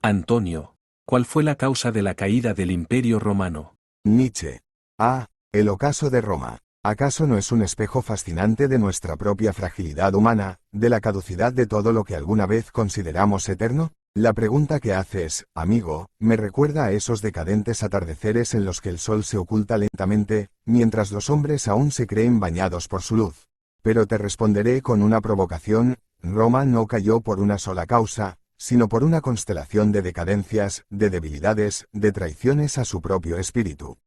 Antonio, ¿cuál fue la causa de la caída del Imperio Romano? Nietzsche. El ocaso de Roma. ¿Acaso no es un espejo fascinante de nuestra propia fragilidad humana, de la caducidad de todo lo que alguna vez consideramos eterno? La pregunta que haces, amigo, me recuerda a esos decadentes atardeceres en los que el sol se oculta lentamente, mientras los hombres aún se creen bañados por su luz. Pero te responderé con una provocación: Roma no cayó por una sola causa, sino por una constelación de decadencias, de debilidades, de traiciones a su propio espíritu.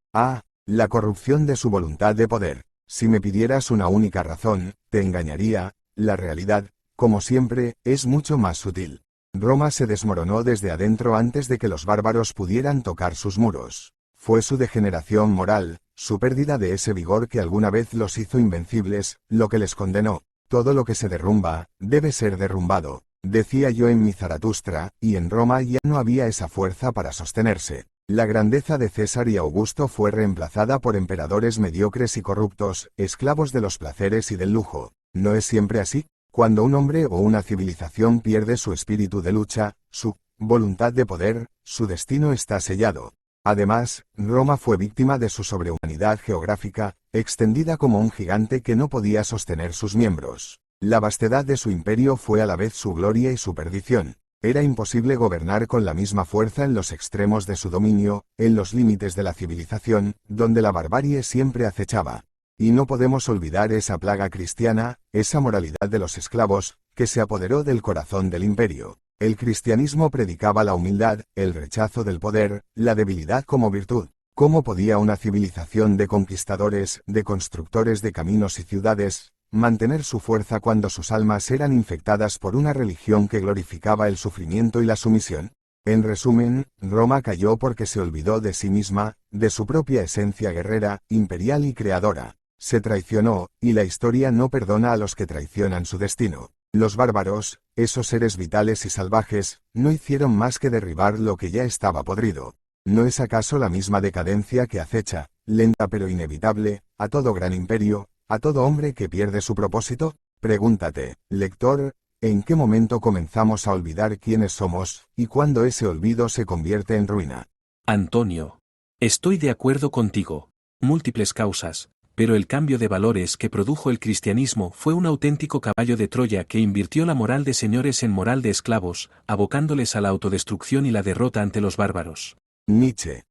La corrupción de su voluntad de poder. Si me pidieras una única razón, te engañaría. La realidad, como siempre, es mucho más sutil. Roma se desmoronó desde adentro antes de que los bárbaros pudieran tocar sus muros. Fue su degeneración moral, su pérdida de ese vigor que alguna vez los hizo invencibles, lo que les condenó. Todo lo que se derrumba, debe ser derrumbado, decía yo en mi Zaratustra, y en Roma ya no había esa fuerza para sostenerse. La grandeza de César y Augusto fue reemplazada por emperadores mediocres y corruptos, esclavos de los placeres y del lujo. ¿No es siempre así? Cuando un hombre o una civilización pierde su espíritu de lucha, su voluntad de poder, su destino está sellado. Además, Roma fue víctima de su sobrehumanidad geográfica, extendida como un gigante que no podía sostener sus miembros. La vastedad de su imperio fue a la vez su gloria y su perdición. Era imposible gobernar con la misma fuerza en los extremos de su dominio, en los límites de la civilización, donde la barbarie siempre acechaba. Y no podemos olvidar esa plaga cristiana, esa moralidad de los esclavos, que se apoderó del corazón del imperio. El cristianismo predicaba la humildad, el rechazo del poder, la debilidad como virtud. ¿Cómo podía una civilización de conquistadores, de constructores de caminos y ciudades, mantener su fuerza cuando sus almas eran infectadas por una religión que glorificaba el sufrimiento y la sumisión? En resumen, Roma cayó porque se olvidó de sí misma, de su propia esencia guerrera, imperial y creadora. Se traicionó, y la historia no perdona a los que traicionan su destino. Los bárbaros, esos seres vitales y salvajes, no hicieron más que derribar lo que ya estaba podrido. ¿No es acaso la misma decadencia que acecha, lenta pero inevitable, a todo gran imperio, a todo hombre que pierde su propósito? Pregúntate, lector, ¿en qué momento comenzamos a olvidar quiénes somos, y cuándo ese olvido se convierte en ruina? Antonio. Estoy de acuerdo contigo. Múltiples causas, pero el cambio de valores que produjo el cristianismo fue un auténtico caballo de Troya que invirtió la moral de señores en moral de esclavos, abocándoles a la autodestrucción y la derrota ante los bárbaros. Nietzsche.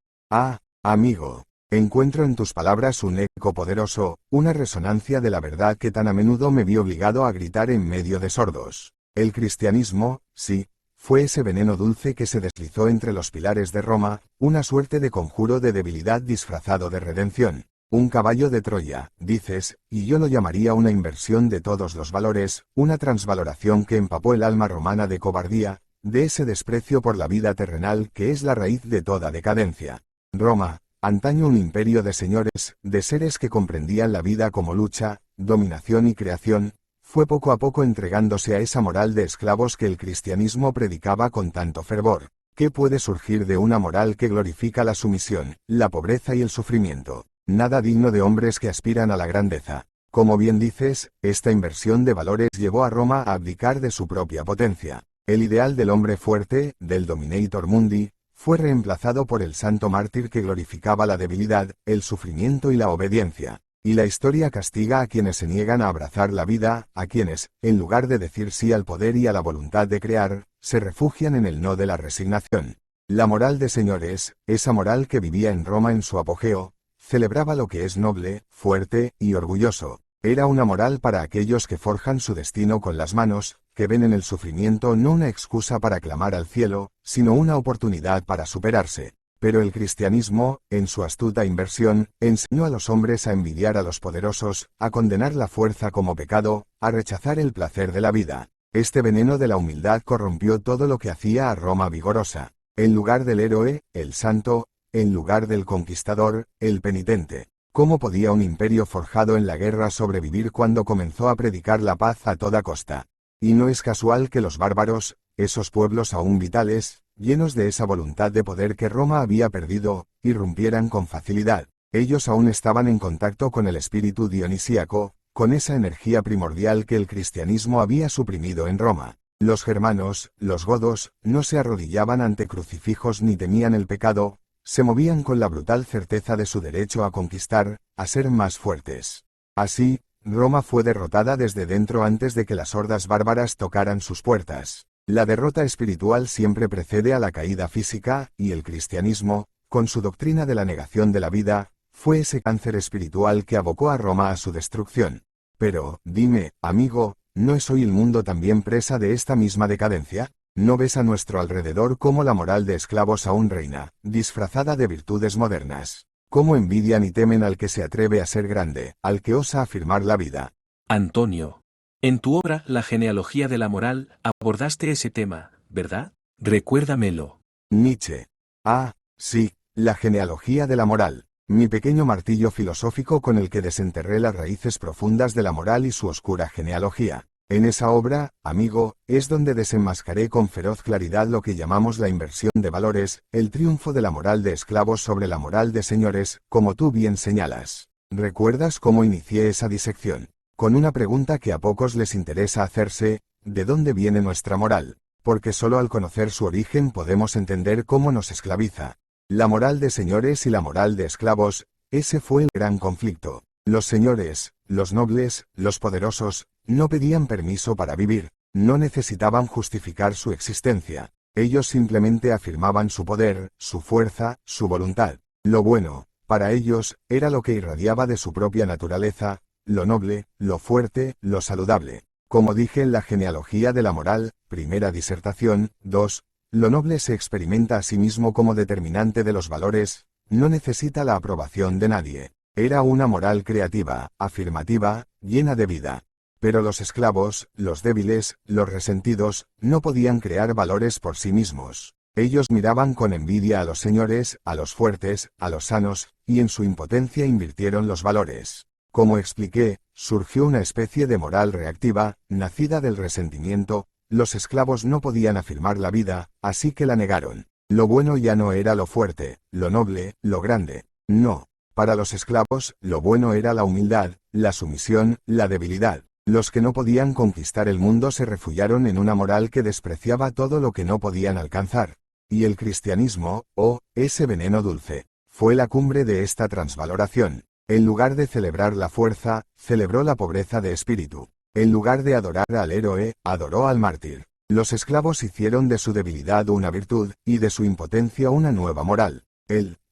Amigo. Encuentro en tus palabras un eco poderoso, una resonancia de la verdad que tan a menudo me vi obligado a gritar en medio de sordos. El cristianismo, sí, fue ese veneno dulce que se deslizó entre los pilares de Roma, una suerte de conjuro de debilidad disfrazado de redención. Un caballo de Troya, dices, y yo lo llamaría una inversión de todos los valores, una transvaloración que empapó el alma romana de cobardía, de ese desprecio por la vida terrenal que es la raíz de toda decadencia. Roma, antaño un imperio de señores, de seres que comprendían la vida como lucha, dominación y creación, fue poco a poco entregándose a esa moral de esclavos que el cristianismo predicaba con tanto fervor. ¿Qué puede surgir de una moral que glorifica la sumisión, la pobreza y el sufrimiento? Nada digno de hombres que aspiran a la grandeza. Como bien dices, esta inversión de valores llevó a Roma a abdicar de su propia potencia. El ideal del hombre fuerte, del dominator mundi, fue reemplazado por el santo mártir que glorificaba la debilidad, el sufrimiento y la obediencia. Y la historia castiga a quienes se niegan a abrazar la vida, a quienes, en lugar de decir sí al poder y a la voluntad de crear, se refugian en el no de la resignación. La moral de señores, esa moral que vivía en Roma en su apogeo, celebraba lo que es noble, fuerte y orgulloso. Era una moral para aquellos que forjan su destino con las manos, que ven en el sufrimiento no una excusa para clamar al cielo, sino una oportunidad para superarse. Pero el cristianismo, en su astuta inversión, enseñó a los hombres a envidiar a los poderosos, a condenar la fuerza como pecado, a rechazar el placer de la vida. Este veneno de la humildad corrompió todo lo que hacía a Roma vigorosa. En lugar del héroe, el santo; en lugar del conquistador, el penitente. ¿Cómo podía un imperio forjado en la guerra sobrevivir cuando comenzó a predicar la paz a toda costa? Y no es casual que los bárbaros, esos pueblos aún vitales, llenos de esa voluntad de poder que Roma había perdido, irrumpieran con facilidad. Ellos aún estaban en contacto con el espíritu dionisíaco, con esa energía primordial que el cristianismo había suprimido en Roma. Los germanos, los godos, no se arrodillaban ante crucifijos ni temían el pecado, se movían con la brutal certeza de su derecho a conquistar, a ser más fuertes. Así, Roma fue derrotada desde dentro antes de que las hordas bárbaras tocaran sus puertas. La derrota espiritual siempre precede a la caída física, y el cristianismo, con su doctrina de la negación de la vida, fue ese cáncer espiritual que abocó a Roma a su destrucción. Pero, dime, amigo, ¿no es hoy el mundo también presa de esta misma decadencia? ¿No ves a nuestro alrededor cómo la moral de esclavos aún reina, disfrazada de virtudes modernas? ¿Cómo envidian y temen al que se atreve a ser grande, al que osa afirmar la vida? Antonio. En tu obra, La genealogía de la moral, abordaste ese tema, ¿verdad? Recuérdamelo. Nietzsche. Ah, sí, la genealogía de la moral. Mi pequeño martillo filosófico con el que desenterré las raíces profundas de la moral y su oscura genealogía. En esa obra, amigo, es donde desenmascaré con feroz claridad lo que llamamos la inversión de valores, el triunfo de la moral de esclavos sobre la moral de señores, como tú bien señalas. ¿Recuerdas cómo inicié esa disección? Con una pregunta que a pocos les interesa hacerse: ¿de dónde viene nuestra moral? Porque solo al conocer su origen podemos entender cómo nos esclaviza. La moral de señores y la moral de esclavos, ese fue el gran conflicto. Los señores, los nobles, los poderosos, no pedían permiso para vivir, no necesitaban justificar su existencia. Ellos simplemente afirmaban su poder, su fuerza, su voluntad. Lo bueno, para ellos, era lo que irradiaba de su propia naturaleza, lo noble, lo fuerte, lo saludable. Como dije en la genealogía de la moral, primera disertación, 2, lo noble se experimenta a sí mismo como determinante de los valores, no necesita la aprobación de nadie. Era una moral creativa, afirmativa, llena de vida. Pero los esclavos, los débiles, los resentidos, no podían crear valores por sí mismos. Ellos miraban con envidia a los señores, a los fuertes, a los sanos, y en su impotencia invirtieron los valores. Como expliqué, surgió una especie de moral reactiva, nacida del resentimiento. Los esclavos no podían afirmar la vida, así que la negaron. Lo bueno ya no era lo fuerte, lo noble, lo grande. No. Para los esclavos, lo bueno era la humildad, la sumisión, la debilidad. Los que no podían conquistar el mundo se refugiaron en una moral que despreciaba todo lo que no podían alcanzar. Y el cristianismo, ese veneno dulce, fue la cumbre de esta transvaloración. En lugar de celebrar la fuerza, celebró la pobreza de espíritu. En lugar de adorar al héroe, adoró al mártir. Los esclavos hicieron de su debilidad una virtud, y de su impotencia una nueva moral.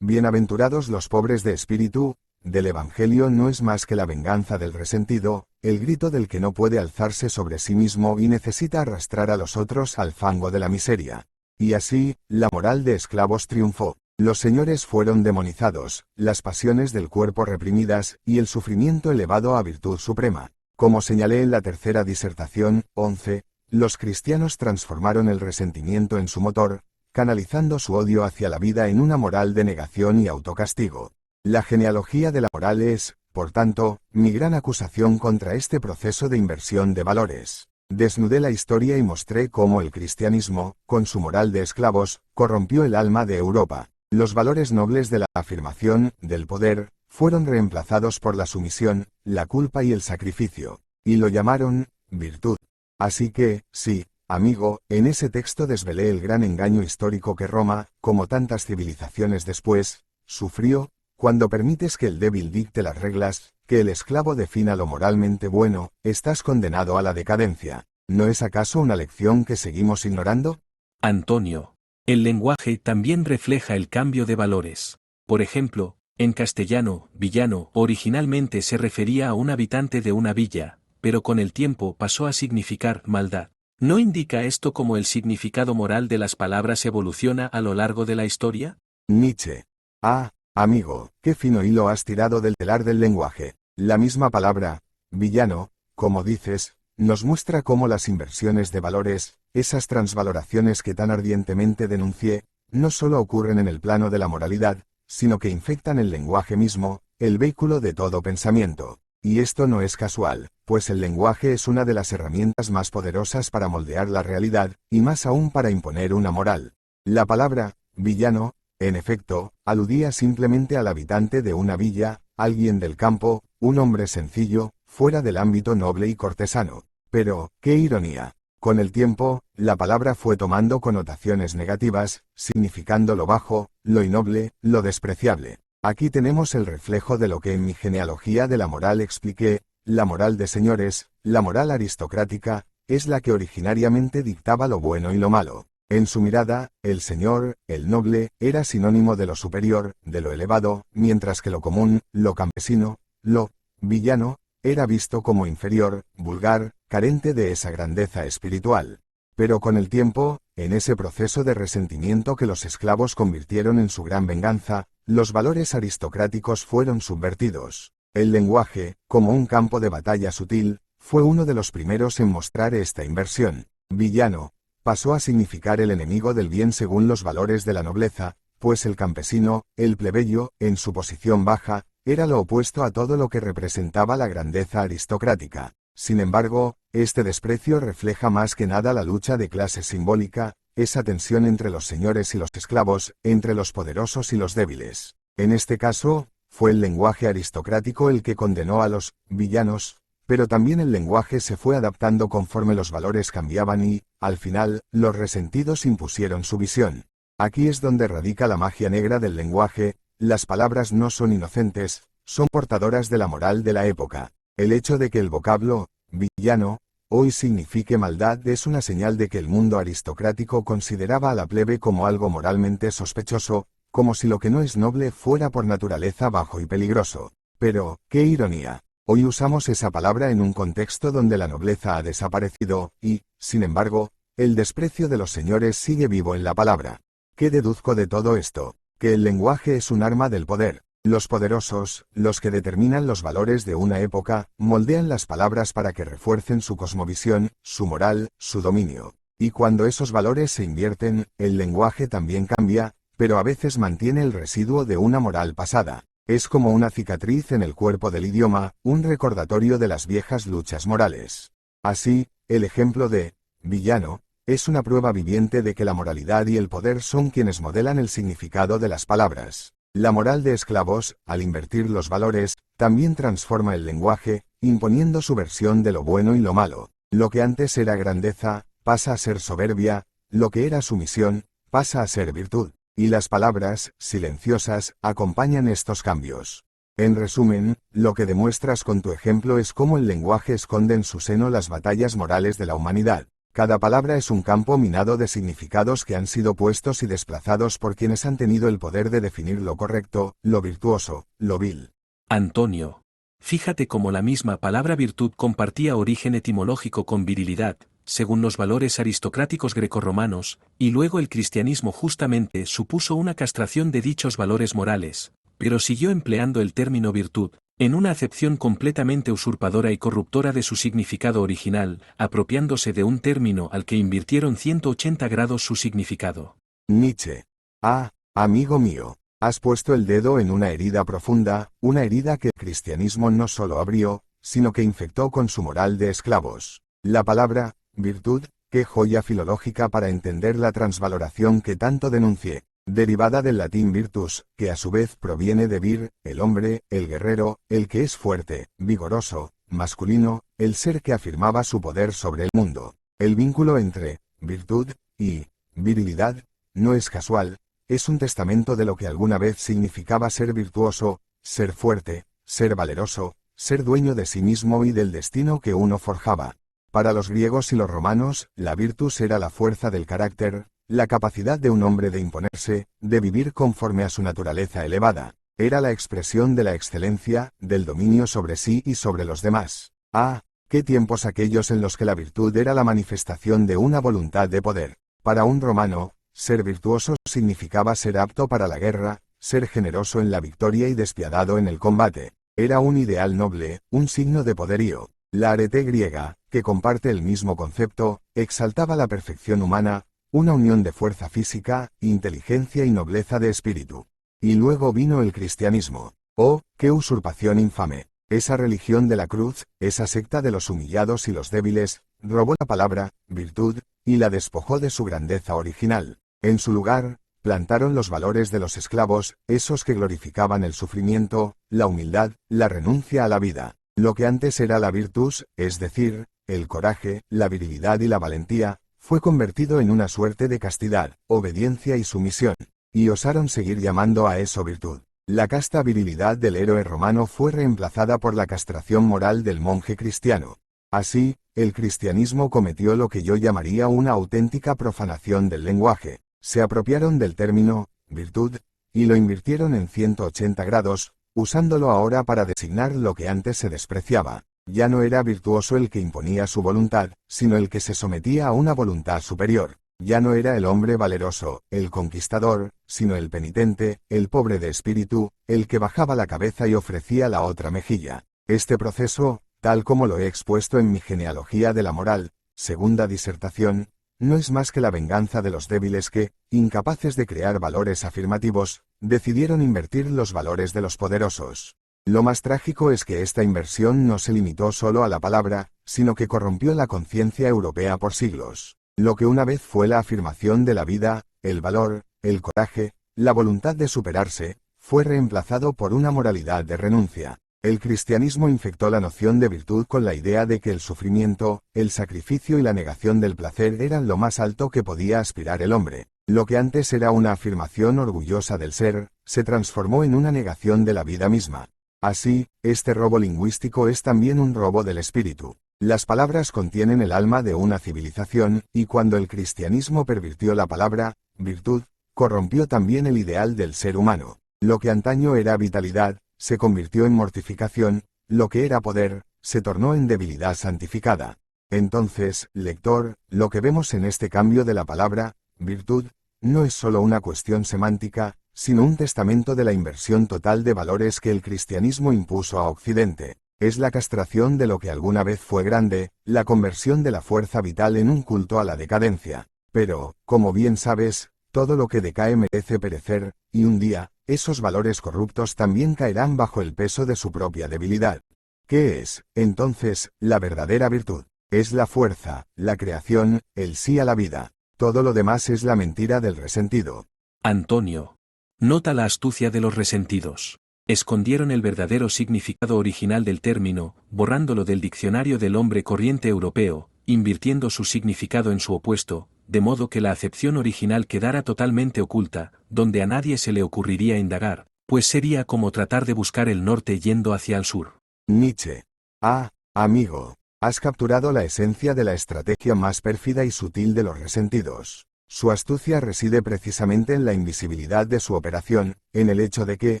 Bienaventurados los pobres de espíritu, del Evangelio no es más que la venganza del resentido, el grito del que no puede alzarse sobre sí mismo y necesita arrastrar a los otros al fango de la miseria. Y así, la moral de esclavos triunfó. Los señores fueron demonizados, las pasiones del cuerpo reprimidas, y el sufrimiento elevado a virtud suprema. Como señalé en la tercera disertación, 11, los cristianos transformaron el resentimiento en su motor, canalizando su odio hacia la vida en una moral de negación y autocastigo. La genealogía de la moral es, por tanto, mi gran acusación contra este proceso de inversión de valores. Desnudé la historia y mostré cómo el cristianismo, con su moral de esclavos, corrompió el alma de Europa. Los valores nobles de la afirmación, del poder, fueron reemplazados por la sumisión, la culpa y el sacrificio. Y lo llamaron virtud. Así que, sí, amigo, en ese texto desvelé el gran engaño histórico que Roma, como tantas civilizaciones después, sufrió, cuando permites que el débil dicte las reglas, que el esclavo defina lo moralmente bueno, estás condenado a la decadencia. ¿No es acaso una lección que seguimos ignorando? Antonio. El lenguaje también refleja el cambio de valores. Por ejemplo, en castellano, villano originalmente se refería a un habitante de una villa, pero con el tiempo pasó a significar maldad. ¿No indica esto cómo el significado moral de las palabras evoluciona a lo largo de la historia? Nietzsche. Ah, amigo, qué fino hilo has tirado del telar del lenguaje. La misma palabra, villano, como dices, nos muestra cómo las inversiones de valores, esas transvaloraciones que tan ardientemente denuncié, no solo ocurren en el plano de la moralidad, sino que infectan el lenguaje mismo, el vehículo de todo pensamiento. Y esto no es casual, pues el lenguaje es una de las herramientas más poderosas para moldear la realidad, y más aún para imponer una moral. La palabra, villano, en efecto, aludía simplemente al habitante de una villa, alguien del campo, un hombre sencillo, fuera del ámbito noble y cortesano. Pero, ¡qué ironía! Con el tiempo, la palabra fue tomando connotaciones negativas, significando lo bajo, lo innoble, lo despreciable. Aquí tenemos el reflejo de lo que en mi genealogía de la moral expliqué: la moral de señores, la moral aristocrática, es la que originariamente dictaba lo bueno y lo malo. En su mirada, el señor, el noble, era sinónimo de lo superior, de lo elevado, mientras que lo común, lo campesino, lo villano, era visto como inferior, vulgar, carente de esa grandeza espiritual. Pero con el tiempo, en ese proceso de resentimiento que los esclavos convirtieron en su gran venganza, los valores aristocráticos fueron subvertidos. El lenguaje, como un campo de batalla sutil, fue uno de los primeros en mostrar esta inversión. Villano pasó a significar el enemigo del bien según los valores de la nobleza, pues el campesino, el plebeyo, en su posición baja, era lo opuesto a todo lo que representaba la grandeza aristocrática. Sin embargo, este desprecio refleja más que nada la lucha de clase simbólica, esa tensión entre los señores y los esclavos, entre los poderosos y los débiles. En este caso, fue el lenguaje aristocrático el que condenó a los villanos, pero también el lenguaje se fue adaptando conforme los valores cambiaban y, al final, los resentidos impusieron su visión. Aquí es donde radica la magia negra del lenguaje. Las palabras no son inocentes, son portadoras de la moral de la época. El hecho de que el vocablo villano hoy signifique maldad es una señal de que el mundo aristocrático consideraba a la plebe como algo moralmente sospechoso, como si lo que no es noble fuera por naturaleza bajo y peligroso. Pero, ¡qué ironía! Hoy usamos esa palabra en un contexto donde la nobleza ha desaparecido, y, sin embargo, el desprecio de los señores sigue vivo en la palabra. ¿Qué deduzco de todo esto? Que el lenguaje es un arma del poder. Los poderosos, los que determinan los valores de una época, moldean las palabras para que refuercen su cosmovisión, su moral, su dominio. Y cuando esos valores se invierten, el lenguaje también cambia, pero a veces mantiene el residuo de una moral pasada. Es como una cicatriz en el cuerpo del idioma, un recordatorio de las viejas luchas morales. Así, el ejemplo de villano es una prueba viviente de que la moralidad y el poder son quienes modelan el significado de las palabras. La moral de esclavos, al invertir los valores, también transforma el lenguaje, imponiendo su versión de lo bueno y lo malo. Lo que antes era grandeza, pasa a ser soberbia; lo que era sumisión, pasa a ser virtud. Y las palabras, silenciosas, acompañan estos cambios. En resumen, lo que demuestras con tu ejemplo es cómo el lenguaje esconde en su seno las batallas morales de la humanidad. Cada palabra es un campo minado de significados que han sido puestos y desplazados por quienes han tenido el poder de definir lo correcto, lo virtuoso, lo vil. Antonio, fíjate cómo la misma palabra virtud compartía origen etimológico con virilidad, según los valores aristocráticos grecorromanos, y luego el cristianismo justamente supuso una castración de dichos valores morales, pero siguió empleando el término virtud, en una acepción completamente usurpadora y corruptora de su significado original, apropiándose de un término al que invirtieron 180 grados su significado. Nietzsche. Ah, amigo mío, has puesto el dedo en una herida profunda, una herida que el cristianismo no solo abrió, sino que infectó con su moral de esclavos. La palabra virtud, qué joya filológica para entender la transvaloración que tanto denuncié, derivada del latín virtus, que a su vez proviene de vir, el hombre, el guerrero, el que es fuerte, vigoroso, masculino, el ser que afirmaba su poder sobre el mundo. El vínculo entre virtud y virilidad no es casual, es un testamento de lo que alguna vez significaba ser virtuoso, ser fuerte, ser valeroso, ser dueño de sí mismo y del destino que uno forjaba. Para los griegos y los romanos, la virtus era la fuerza del carácter, la capacidad de un hombre de imponerse, de vivir conforme a su naturaleza elevada. Era la expresión de la excelencia, del dominio sobre sí y sobre los demás. Ah, qué tiempos aquellos en los que la virtud era la manifestación de una voluntad de poder. Para un romano, ser virtuoso significaba ser apto para la guerra, ser generoso en la victoria y despiadado en el combate. Era un ideal noble, un signo de poderío. La arete griega, que comparte el mismo concepto, exaltaba la perfección humana, una unión de fuerza física, inteligencia y nobleza de espíritu. Y luego vino el cristianismo. ¡Oh, qué usurpación infame! Esa religión de la cruz, esa secta de los humillados y los débiles, robó la palabra virtud y la despojó de su grandeza original. En su lugar, plantaron los valores de los esclavos, esos que glorificaban el sufrimiento, la humildad, la renuncia a la vida. Lo que antes era la virtus, es decir, el coraje, la virilidad y la valentía, fue convertido en una suerte de castidad, obediencia y sumisión, y osaron seguir llamando a eso virtud. La casta virilidad del héroe romano fue reemplazada por la castración moral del monje cristiano. Así, el cristianismo cometió lo que yo llamaría una auténtica profanación del lenguaje. Se apropiaron del término virtud y lo invirtieron en 180 grados, usándolo ahora para designar lo que antes se despreciaba. Ya no era virtuoso el que imponía su voluntad, sino el que se sometía a una voluntad superior. Ya no era el hombre valeroso, el conquistador, sino el penitente, el pobre de espíritu, el que bajaba la cabeza y ofrecía la otra mejilla. Este proceso, tal como lo he expuesto en mi genealogía de la moral, segunda disertación, no es más que la venganza de los débiles que, incapaces de crear valores afirmativos, decidieron invertir los valores de los poderosos. Lo más trágico es que esta inversión no se limitó solo a la palabra, sino que corrompió la conciencia europea por siglos. Lo que una vez fue la afirmación de la vida, el valor, el coraje, la voluntad de superarse, fue reemplazado por una moralidad de renuncia. El cristianismo infectó la noción de virtud con la idea de que el sufrimiento, el sacrificio y la negación del placer eran lo más alto que podía aspirar el hombre. Lo que antes era una afirmación orgullosa del ser, se transformó en una negación de la vida misma. Así, este robo lingüístico es también un robo del espíritu. Las palabras contienen el alma de una civilización, y cuando el cristianismo pervirtió la palabra virtud, corrompió también el ideal del ser humano. Lo que antaño era vitalidad, se convirtió en mortificación, lo que era poder, se tornó en debilidad santificada. Entonces, lector, lo que vemos en este cambio de la palabra virtud, no es solo una cuestión semántica, sino un testamento de la inversión total de valores que el cristianismo impuso a Occidente. Es la castración de lo que alguna vez fue grande, la conversión de la fuerza vital en un culto a la decadencia. Pero, como bien sabes, todo lo que decae merece perecer, y un día, esos valores corruptos también caerán bajo el peso de su propia debilidad. ¿Qué es, entonces, la verdadera virtud? Es la fuerza, la creación, el sí a la vida. Todo lo demás es la mentira del resentido. Antonio. Nota la astucia de los resentidos. Escondieron el verdadero significado original del término, borrándolo del diccionario del hombre corriente europeo, invirtiendo su significado en su opuesto, de modo que la acepción original quedara totalmente oculta, donde a nadie se le ocurriría indagar, pues sería como tratar de buscar el norte yendo hacia el sur. Nietzsche. Ah, amigo, has capturado la esencia de la estrategia más pérfida y sutil de los resentidos. Su astucia reside precisamente en la invisibilidad de su operación, en el hecho de que,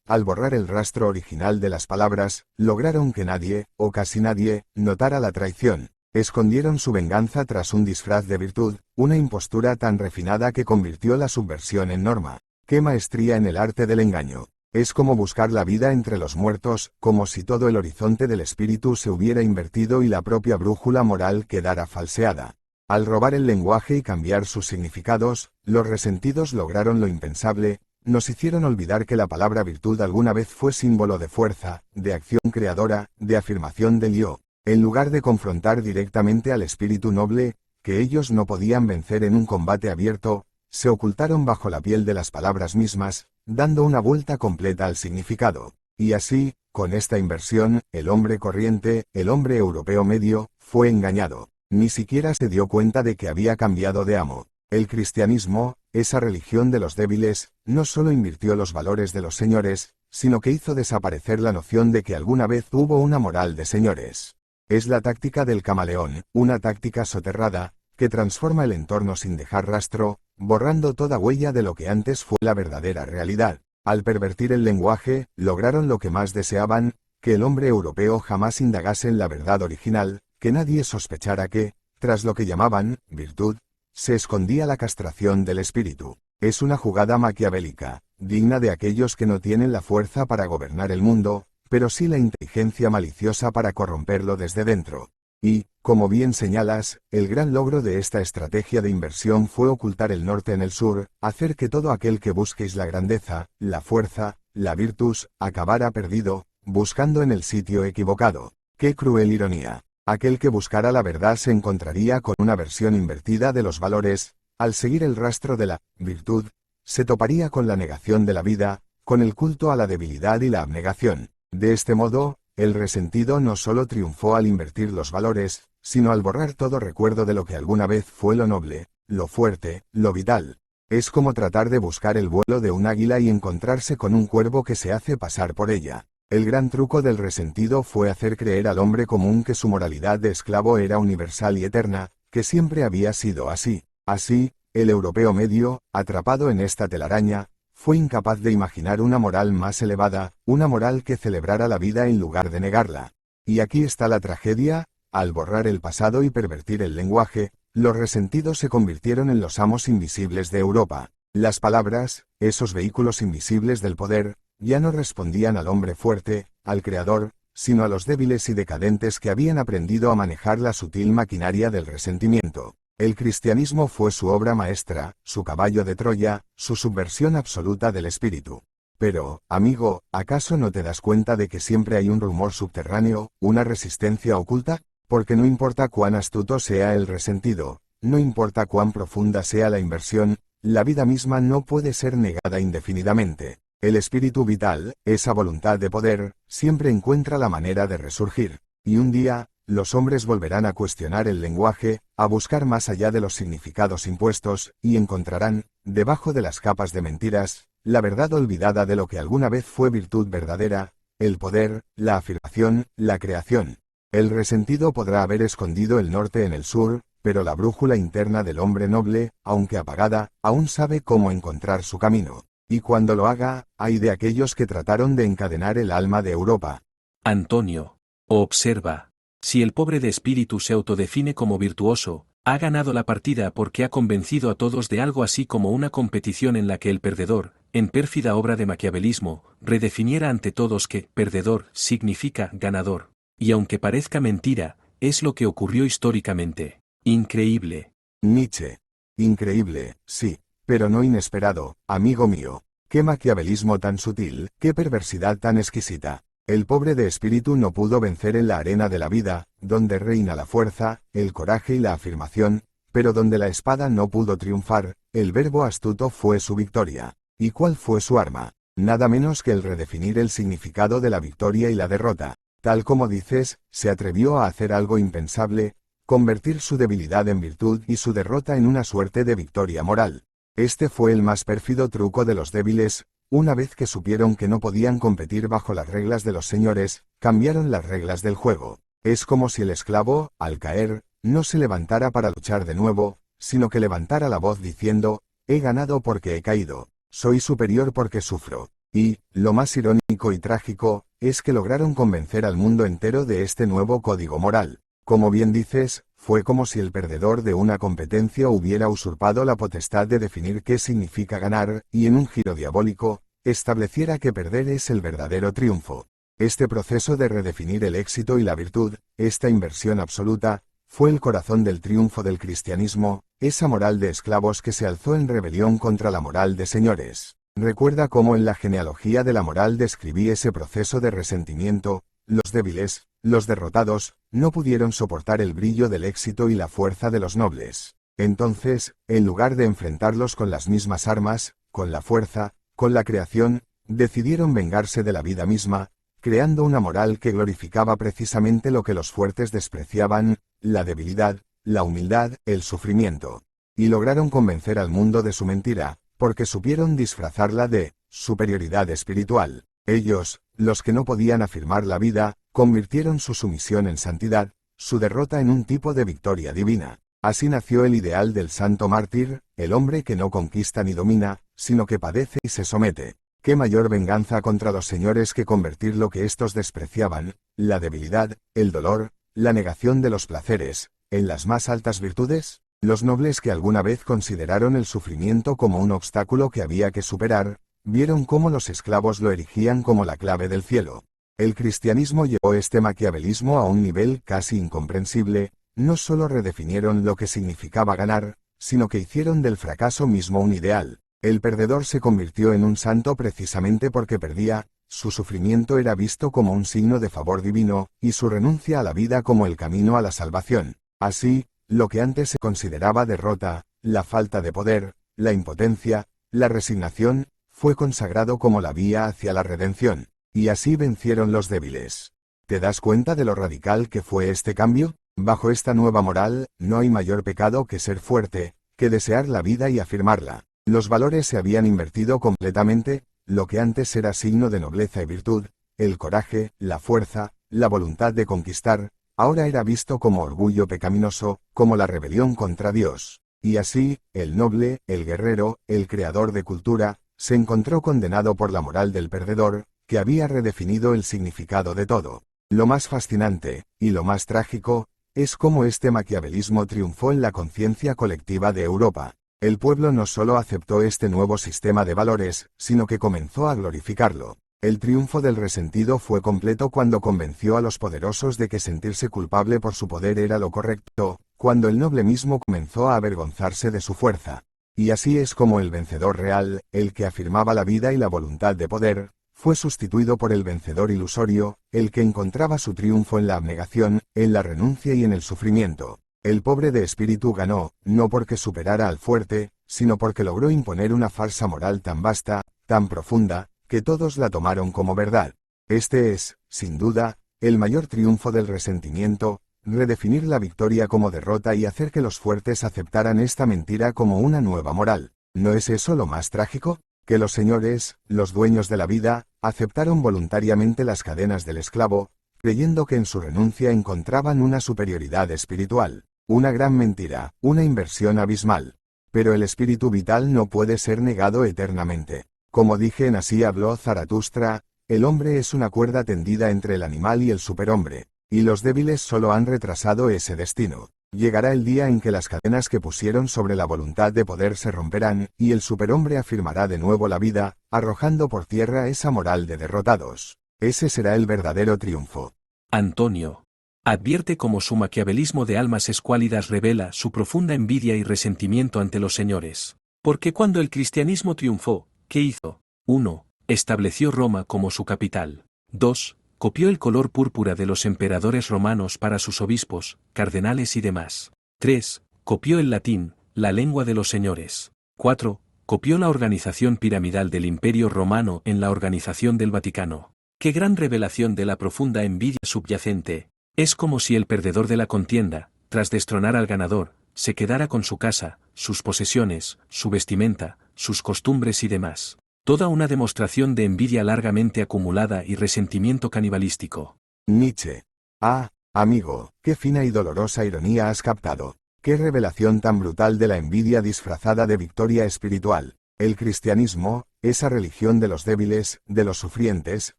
al borrar el rastro original de las palabras, lograron que nadie, o casi nadie, notara la traición. Escondieron su venganza tras un disfraz de virtud, una impostura tan refinada que convirtió la subversión en norma. ¡Qué maestría en el arte del engaño! Es como buscar la vida entre los muertos, como si todo el horizonte del espíritu se hubiera invertido y la propia brújula moral quedara falseada. Al robar el lenguaje y cambiar sus significados, los resentidos lograron lo impensable, nos hicieron olvidar que la palabra virtud alguna vez fue símbolo de fuerza, de acción creadora, de afirmación del yo. En lugar de confrontar directamente al espíritu noble, que ellos no podían vencer en un combate abierto, se ocultaron bajo la piel de las palabras mismas, dando una vuelta completa al significado. Y así, con esta inversión, el hombre corriente, el hombre europeo medio, fue engañado. Ni siquiera se dio cuenta de que había cambiado de amo. El cristianismo, esa religión de los débiles, no solo invirtió los valores de los señores, sino que hizo desaparecer la noción de que alguna vez hubo una moral de señores. Es la táctica del camaleón, una táctica soterrada, que transforma el entorno sin dejar rastro, borrando toda huella de lo que antes fue la verdadera realidad. Al pervertir el lenguaje, lograron lo que más deseaban, que el hombre europeo jamás indagase en la verdad original, que nadie sospechara que, tras lo que llamaban virtud, se escondía la castración del espíritu. Es una jugada maquiavélica, digna de aquellos que no tienen la fuerza para gobernar el mundo, pero sí la inteligencia maliciosa para corromperlo desde dentro. Y, como bien señalas, el gran logro de esta estrategia de inversión fue ocultar el norte en el sur, hacer que todo aquel que busquéis la grandeza, la fuerza, la virtus, acabara perdido, buscando en el sitio equivocado. ¡Qué cruel ironía! Aquel que buscara la verdad se encontraría con una versión invertida de los valores, al seguir el rastro de la virtud, se toparía con la negación de la vida, con el culto a la debilidad y la abnegación. De este modo, el resentido no solo triunfó al invertir los valores, sino al borrar todo recuerdo de lo que alguna vez fue lo noble, lo fuerte, lo vital. Es como tratar de buscar el vuelo de un águila y encontrarse con un cuervo que se hace pasar por ella. El gran truco del resentido fue hacer creer al hombre común que su moralidad de esclavo era universal y eterna, que siempre había sido así. Así, el europeo medio, atrapado en esta telaraña, fue incapaz de imaginar una moral más elevada, una moral que celebrara la vida en lugar de negarla. Y aquí está la tragedia: al borrar el pasado y pervertir el lenguaje, los resentidos se convirtieron en los amos invisibles de Europa. Las palabras, esos vehículos invisibles del poder, ya no respondían al hombre fuerte, al creador, sino a los débiles y decadentes que habían aprendido a manejar la sutil maquinaria del resentimiento. El cristianismo fue su obra maestra, su caballo de Troya, su subversión absoluta del espíritu. Pero, amigo, ¿acaso no te das cuenta de que siempre hay un rumor subterráneo, una resistencia oculta? Porque no importa cuán astuto sea el resentido, no importa cuán profunda sea la inversión, la vida misma no puede ser negada indefinidamente. El espíritu vital, esa voluntad de poder, siempre encuentra la manera de resurgir. Y un día, los hombres volverán a cuestionar el lenguaje, a buscar más allá de los significados impuestos, y encontrarán, debajo de las capas de mentiras, la verdad olvidada de lo que alguna vez fue virtud verdadera, el poder, la afirmación, la creación. El resentido podrá haber escondido el norte en el sur, pero la brújula interna del hombre noble, aunque apagada, aún sabe cómo encontrar su camino. Y cuando lo haga, ay de aquellos que trataron de encadenar el alma de Europa. Antonio. Observa. Si el pobre de espíritu se autodefine como virtuoso, ha ganado la partida porque ha convencido a todos de algo así como una competición en la que el perdedor, en pérfida obra de maquiavelismo, redefiniera ante todos que perdedor significa ganador. Y aunque parezca mentira, es lo que ocurrió históricamente. Increíble. Nietzsche. Increíble, sí, pero no inesperado, amigo mío. Qué maquiavelismo tan sutil, qué perversidad tan exquisita. El pobre de espíritu no pudo vencer en la arena de la vida, donde reina la fuerza, el coraje y la afirmación, pero donde la espada no pudo triunfar, el verbo astuto fue su victoria. ¿Y cuál fue su arma? Nada menos que el redefinir el significado de la victoria y la derrota. Tal como dices, se atrevió a hacer algo impensable, convertir su debilidad en virtud y su derrota en una suerte de victoria moral. Este fue el más pérfido truco de los débiles. Una vez que supieron que no podían competir bajo las reglas de los señores, cambiaron las reglas del juego. Es como si el esclavo, al caer, no se levantara para luchar de nuevo, sino que levantara la voz diciendo: he ganado porque he caído, soy superior porque sufro. Y, lo más irónico y trágico, es que lograron convencer al mundo entero de este nuevo código moral. Como bien dices, fue como si el perdedor de una competencia hubiera usurpado la potestad de definir qué significa ganar, y en un giro diabólico, estableciera que perder es el verdadero triunfo. Este proceso de redefinir el éxito y la virtud, esta inversión absoluta, fue el corazón del triunfo del cristianismo, esa moral de esclavos que se alzó en rebelión contra la moral de señores. Recuerda cómo en la genealogía de la moral describí ese proceso de resentimiento. Los débiles, los derrotados, no pudieron soportar el brillo del éxito y la fuerza de los nobles. Entonces, en lugar de enfrentarlos con las mismas armas, con la fuerza, con la creación, decidieron vengarse de la vida misma, creando una moral que glorificaba precisamente lo que los fuertes despreciaban: la debilidad, la humildad, el sufrimiento. Y lograron convencer al mundo de su mentira, porque supieron disfrazarla de superioridad espiritual. Ellos, los que no podían afirmar la vida, convirtieron su sumisión en santidad, su derrota en un tipo de victoria divina. Así nació el ideal del santo mártir, el hombre que no conquista ni domina, sino que padece y se somete. ¿Qué mayor venganza contra los señores que convertir lo que éstos despreciaban, la debilidad, el dolor, la negación de los placeres, en las más altas virtudes? Los nobles que alguna vez consideraron el sufrimiento como un obstáculo que había que superar, vieron cómo los esclavos lo erigían como la clave del cielo. El cristianismo llevó este maquiavelismo a un nivel casi incomprensible. No solo redefinieron lo que significaba ganar, sino que hicieron del fracaso mismo un ideal. El perdedor se convirtió en un santo precisamente porque perdía, su sufrimiento era visto como un signo de favor divino, y su renuncia a la vida como el camino a la salvación. Así, lo que antes se consideraba derrota, la falta de poder, la impotencia, la resignación, fue consagrado como la vía hacia la redención. Y así vencieron los débiles. ¿Te das cuenta de lo radical que fue este cambio? Bajo esta nueva moral, no hay mayor pecado que ser fuerte, que desear la vida y afirmarla. Los valores se habían invertido completamente, lo que antes era signo de nobleza y virtud, el coraje, la fuerza, la voluntad de conquistar, ahora era visto como orgullo pecaminoso, como la rebelión contra Dios. Y así, el noble, el guerrero, el creador de cultura, se encontró condenado por la moral del perdedor, que había redefinido el significado de todo. Lo más fascinante, y lo más trágico, es cómo este maquiavelismo triunfó en la conciencia colectiva de Europa. El pueblo no solo aceptó este nuevo sistema de valores, sino que comenzó a glorificarlo. El triunfo del resentido fue completo cuando convenció a los poderosos de que sentirse culpable por su poder era lo correcto, cuando el noble mismo comenzó a avergonzarse de su fuerza. Y así es como el vencedor real, el que afirmaba la vida y la voluntad de poder, fue sustituido por el vencedor ilusorio, el que encontraba su triunfo en la abnegación, en la renuncia y en el sufrimiento. El pobre de espíritu ganó, no porque superara al fuerte, sino porque logró imponer una farsa moral tan vasta, tan profunda, que todos la tomaron como verdad. Este es, sin duda, el mayor triunfo del resentimiento, redefinir la victoria como derrota y hacer que los fuertes aceptaran esta mentira como una nueva moral. ¿No es eso lo más trágico? Que los señores, los dueños de la vida, aceptaron voluntariamente las cadenas del esclavo, creyendo que en su renuncia encontraban una superioridad espiritual. Una gran mentira, una inversión abismal. Pero el espíritu vital no puede ser negado eternamente. Como dije en Así habló Zaratustra, el hombre es una cuerda tendida entre el animal y el superhombre, y los débiles solo han retrasado ese destino. Llegará el día en que las cadenas que pusieron sobre la voluntad de poder se romperán, y el superhombre afirmará de nuevo la vida, arrojando por tierra esa moral de derrotados. Ese será el verdadero triunfo. Antonio advierte cómo su maquiavelismo de almas escuálidas revela su profunda envidia y resentimiento ante los señores. Porque cuando el cristianismo triunfó, ¿qué hizo? 1. Estableció Roma como su capital. 2. Copió el color púrpura de los emperadores romanos para sus obispos, cardenales y demás. 3. Copió el latín, la lengua de los señores. 4. Copió la organización piramidal del Imperio Romano en la organización del Vaticano. ¡Qué gran revelación de la profunda envidia subyacente! Es como si el perdedor de la contienda, tras destronar al ganador, se quedara con su casa, sus posesiones, su vestimenta, sus costumbres y demás. Toda una demostración de envidia largamente acumulada y resentimiento canibalístico. Nietzsche. Ah, amigo, qué fina y dolorosa ironía has captado. Qué revelación tan brutal de la envidia disfrazada de victoria espiritual. El cristianismo, esa religión de los débiles, de los sufrientes,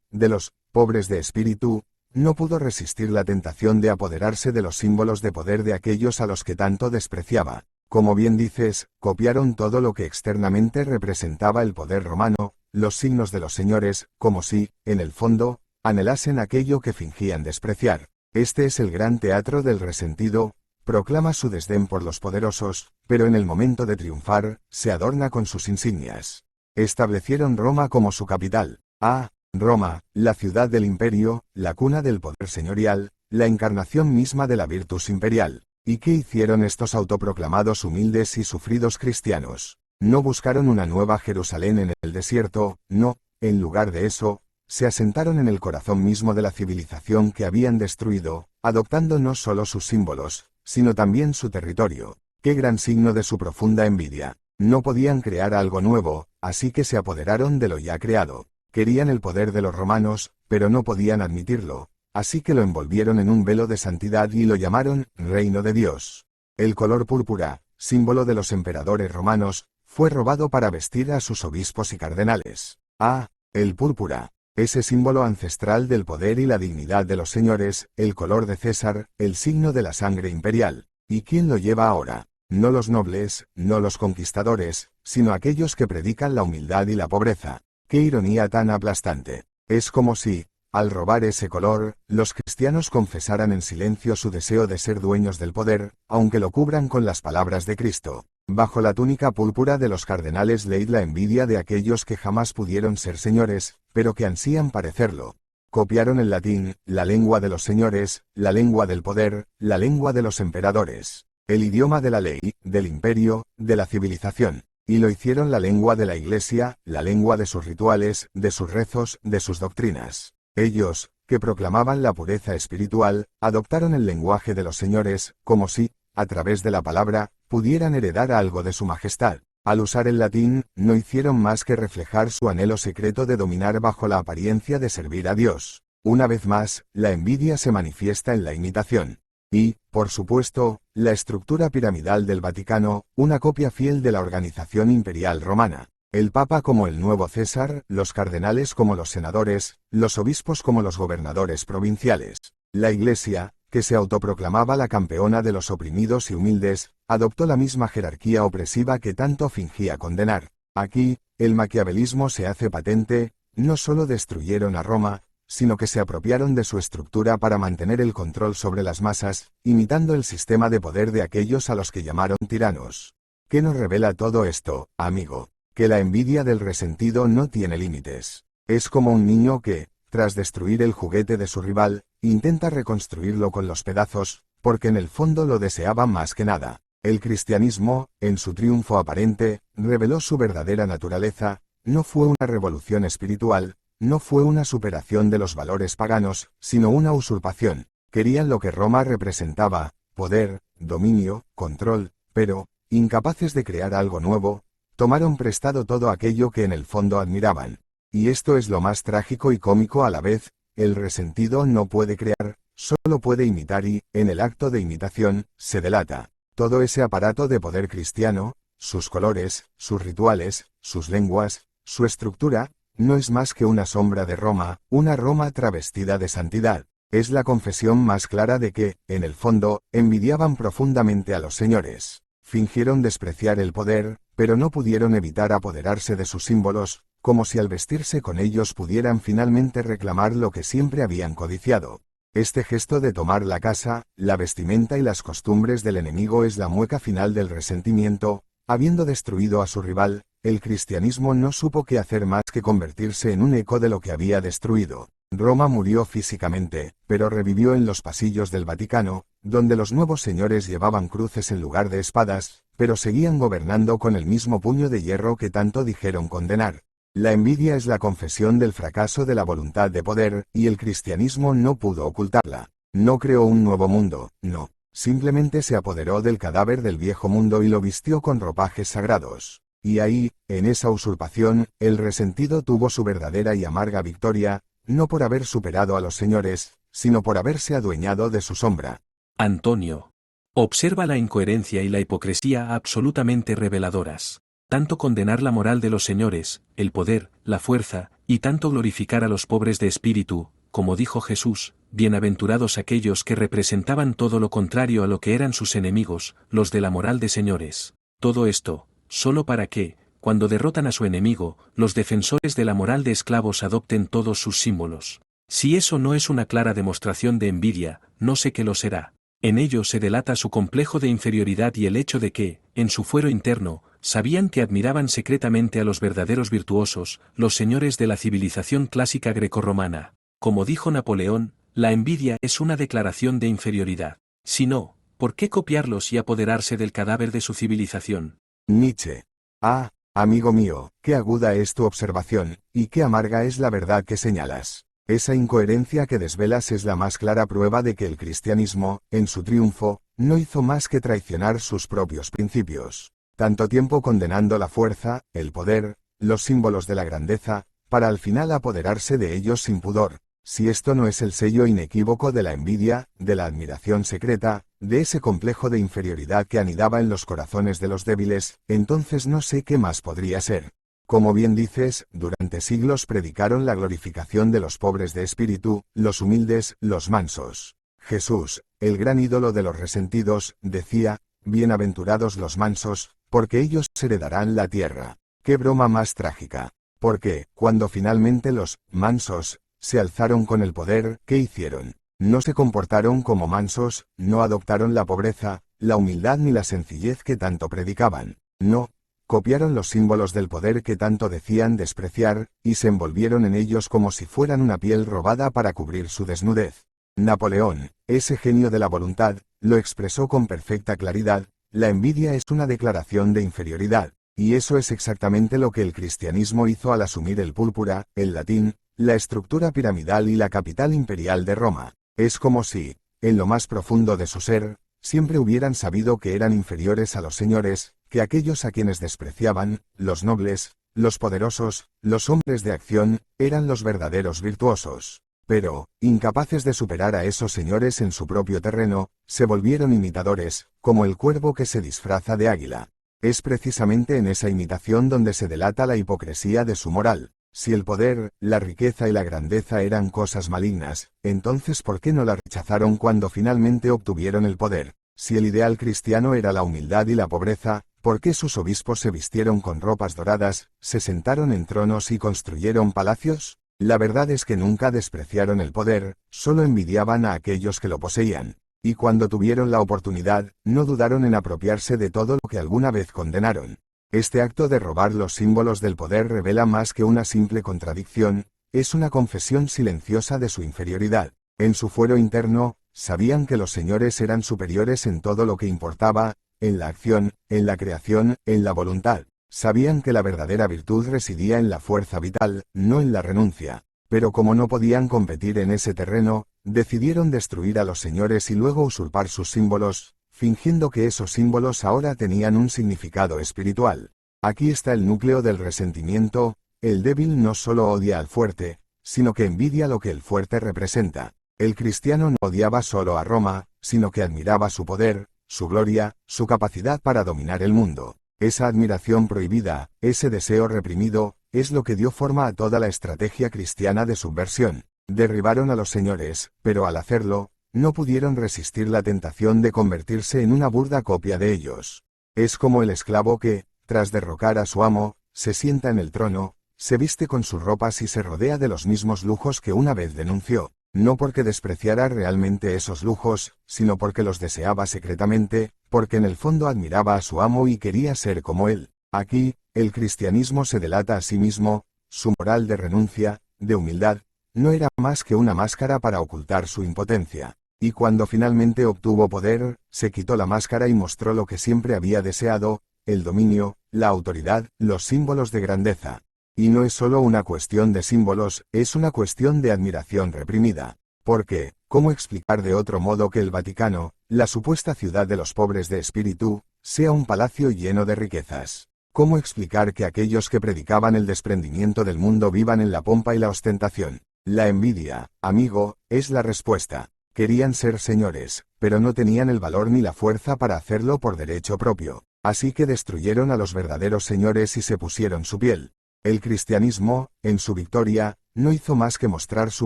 de los pobres de espíritu, no pudo resistir la tentación de apoderarse de los símbolos de poder de aquellos a los que tanto despreciaba. Como bien dices, copiaron todo lo que externamente representaba el poder romano, los signos de los señores, como si, en el fondo, anhelasen aquello que fingían despreciar. Este es el gran teatro del resentido, proclama su desdén por los poderosos, pero en el momento de triunfar, se adorna con sus insignias. Establecieron Roma como su capital. Ah, Roma, la ciudad del imperio, la cuna del poder señorial, la encarnación misma de la virtus imperial. ¿Y qué hicieron estos autoproclamados humildes y sufridos cristianos? No buscaron una nueva Jerusalén en el desierto, no, en lugar de eso, se asentaron en el corazón mismo de la civilización que habían destruido, adoptando no solo sus símbolos, sino también su territorio. Qué gran signo de su profunda envidia. No podían crear algo nuevo, así que se apoderaron de lo ya creado. Querían el poder de los romanos, pero no podían admitirlo, así que lo envolvieron en un velo de santidad y lo llamaron Reino de Dios. El color púrpura, símbolo de los emperadores romanos, fue robado para vestir a sus obispos y cardenales. Ah, el púrpura, ese símbolo ancestral del poder y la dignidad de los señores, el color de César, el signo de la sangre imperial. ¿Y quién lo lleva ahora? No los nobles, no los conquistadores, sino aquellos que predican la humildad y la pobreza. ¡Qué ironía tan aplastante! Es como si, al robar ese color, los cristianos confesaran en silencio su deseo de ser dueños del poder, aunque lo cubran con las palabras de Cristo. Bajo la túnica púrpura de los cardenales leid la envidia de aquellos que jamás pudieron ser señores, pero que ansían parecerlo. Copiaron el latín, la lengua de los señores, la lengua del poder, la lengua de los emperadores, el idioma de la ley, del imperio, de la civilización. Y lo hicieron la lengua de la Iglesia, la lengua de sus rituales, de sus rezos, de sus doctrinas. Ellos, que proclamaban la pureza espiritual, adoptaron el lenguaje de los señores, como si, a través de la palabra, pudieran heredar algo de su majestad. Al usar el latín, no hicieron más que reflejar su anhelo secreto de dominar bajo la apariencia de servir a Dios. Una vez más, la envidia se manifiesta en la imitación. Y, por supuesto, la estructura piramidal del Vaticano, una copia fiel de la organización imperial romana. El Papa como el nuevo César, los cardenales como los senadores, los obispos como los gobernadores provinciales. La Iglesia, que se autoproclamaba la campeona de los oprimidos y humildes, adoptó la misma jerarquía opresiva que tanto fingía condenar. Aquí, el maquiavelismo se hace patente, no solo destruyeron a Roma, sino que se apropiaron de su estructura para mantener el control sobre las masas, imitando el sistema de poder de aquellos a los que llamaron tiranos. ¿Qué nos revela todo esto, amigo? Que la envidia del resentido no tiene límites. Es como un niño que, tras destruir el juguete de su rival, intenta reconstruirlo con los pedazos, porque en el fondo lo deseaba más que nada. El cristianismo, en su triunfo aparente, reveló su verdadera naturaleza, no fue una revolución espiritual, no fue una superación de los valores paganos, sino una usurpación. Querían lo que Roma representaba, poder, dominio, control, pero, incapaces de crear algo nuevo, tomaron prestado todo aquello que en el fondo admiraban. Y esto es lo más trágico y cómico a la vez, el resentido no puede crear, solo puede imitar y, en el acto de imitación, se delata. Todo ese aparato de poder cristiano, sus colores, sus rituales, sus lenguas, su estructura, no es más que una sombra de Roma, una Roma travestida de santidad. Es la confesión más clara de que, en el fondo, envidiaban profundamente a los señores. Fingieron despreciar el poder, pero no pudieron evitar apoderarse de sus símbolos, como si al vestirse con ellos pudieran finalmente reclamar lo que siempre habían codiciado. Este gesto de tomar la casa, la vestimenta y las costumbres del enemigo es la mueca final del resentimiento. Habiendo destruido a su rival, el cristianismo no supo qué hacer más que convertirse en un eco de lo que había destruido. Roma murió físicamente, pero revivió en los pasillos del Vaticano, donde los nuevos señores llevaban cruces en lugar de espadas, pero seguían gobernando con el mismo puño de hierro que tanto dijeron condenar. La envidia es la confesión del fracaso de la voluntad de poder, y el cristianismo no pudo ocultarla. No creó un nuevo mundo, no. Simplemente se apoderó del cadáver del viejo mundo y lo vistió con ropajes sagrados. Y ahí, en esa usurpación, el resentido tuvo su verdadera y amarga victoria, no por haber superado a los señores, sino por haberse adueñado de su sombra. Antonio. Observa la incoherencia y la hipocresía absolutamente reveladoras. Tanto condenar la moral de los señores, el poder, la fuerza, y tanto glorificar a los pobres de espíritu, como dijo Jesús, bienaventurados aquellos que representaban todo lo contrario a lo que eran sus enemigos, los de la moral de señores. Todo esto, solo para que, cuando derrotan a su enemigo, los defensores de la moral de esclavos adopten todos sus símbolos. Si eso no es una clara demostración de envidia, no sé qué lo será. En ello se delata su complejo de inferioridad y el hecho de que, en su fuero interno, sabían que admiraban secretamente a los verdaderos virtuosos, los señores de la civilización clásica grecorromana. Como dijo Napoleón, la envidia es una declaración de inferioridad. Si no, ¿por qué copiarlos y apoderarse del cadáver de su civilización? Nietzsche. Ah, amigo mío, qué aguda es tu observación, y qué amarga es la verdad que señalas. Esa incoherencia que desvelas es la más clara prueba de que el cristianismo, en su triunfo, no hizo más que traicionar sus propios principios. Tanto tiempo condenando la fuerza, el poder, los símbolos de la grandeza, para al final apoderarse de ellos sin pudor. Si esto no es el sello inequívoco de la envidia, de la admiración secreta, de ese complejo de inferioridad que anidaba en los corazones de los débiles, entonces no sé qué más podría ser. Como bien dices, durante siglos predicaron la glorificación de los pobres de espíritu, los humildes, los mansos. Jesús, el gran ídolo de los resentidos, decía, bienaventurados los mansos, porque ellos heredarán la tierra. ¡Qué broma más trágica! Porque, cuando finalmente los mansos se alzaron con el poder, ¿qué hicieron? No se comportaron como mansos, no adoptaron la pobreza, la humildad ni la sencillez que tanto predicaban. No, copiaron los símbolos del poder que tanto decían despreciar, y se envolvieron en ellos como si fueran una piel robada para cubrir su desnudez. Napoleón, ese genio de la voluntad, lo expresó con perfecta claridad: la envidia es una declaración de inferioridad. Y eso es exactamente lo que el cristianismo hizo al asumir el púrpura, el latín, la estructura piramidal y la capital imperial de Roma. Es como si, en lo más profundo de su ser, siempre hubieran sabido que eran inferiores a los señores, que aquellos a quienes despreciaban, los nobles, los poderosos, los hombres de acción, eran los verdaderos virtuosos. Pero, incapaces de superar a esos señores en su propio terreno, se volvieron imitadores, como el cuervo que se disfraza de águila. Es precisamente en esa imitación donde se delata la hipocresía de su moral. Si el poder, la riqueza y la grandeza eran cosas malignas, entonces ¿por qué no la rechazaron cuando finalmente obtuvieron el poder? Si el ideal cristiano era la humildad y la pobreza, ¿por qué sus obispos se vistieron con ropas doradas, se sentaron en tronos y construyeron palacios? La verdad es que nunca despreciaron el poder, solo envidiaban a aquellos que lo poseían. Y cuando tuvieron la oportunidad, no dudaron en apropiarse de todo lo que alguna vez condenaron. Este acto de robar los símbolos del poder revela más que una simple contradicción, es una confesión silenciosa de su inferioridad. En su fuero interno, sabían que los señores eran superiores en todo lo que importaba, en la acción, en la creación, en la voluntad. Sabían que la verdadera virtud residía en la fuerza vital, no en la renuncia. Pero como no podían competir en ese terreno, decidieron destruir a los señores y luego usurpar sus símbolos, fingiendo que esos símbolos ahora tenían un significado espiritual. Aquí está el núcleo del resentimiento, el débil no solo odia al fuerte, sino que envidia lo que el fuerte representa. El cristiano no odiaba solo a Roma, sino que admiraba su poder, su gloria, su capacidad para dominar el mundo. Esa admiración prohibida, ese deseo reprimido, es lo que dio forma a toda la estrategia cristiana de subversión. Derribaron a los señores, pero al hacerlo, no pudieron resistir la tentación de convertirse en una burda copia de ellos. Es como el esclavo que, tras derrocar a su amo, se sienta en el trono, se viste con sus ropas y se rodea de los mismos lujos que una vez denunció, no porque despreciara realmente esos lujos, sino porque los deseaba secretamente, porque en el fondo admiraba a su amo y quería ser como él. Aquí, el cristianismo se delata a sí mismo, su moral de renuncia, de humildad, no era más que una máscara para ocultar su impotencia. Y cuando finalmente obtuvo poder, se quitó la máscara y mostró lo que siempre había deseado, el dominio, la autoridad, los símbolos de grandeza. Y no es solo una cuestión de símbolos, es una cuestión de admiración reprimida. Porque, ¿cómo explicar de otro modo que el Vaticano, la supuesta ciudad de los pobres de espíritu, sea un palacio lleno de riquezas? ¿Cómo explicar que aquellos que predicaban el desprendimiento del mundo vivan en la pompa y la ostentación? La envidia, amigo, es la respuesta. Querían ser señores, pero no tenían el valor ni la fuerza para hacerlo por derecho propio. Así que destruyeron a los verdaderos señores y se pusieron su piel. El cristianismo, en su victoria, no hizo más que mostrar su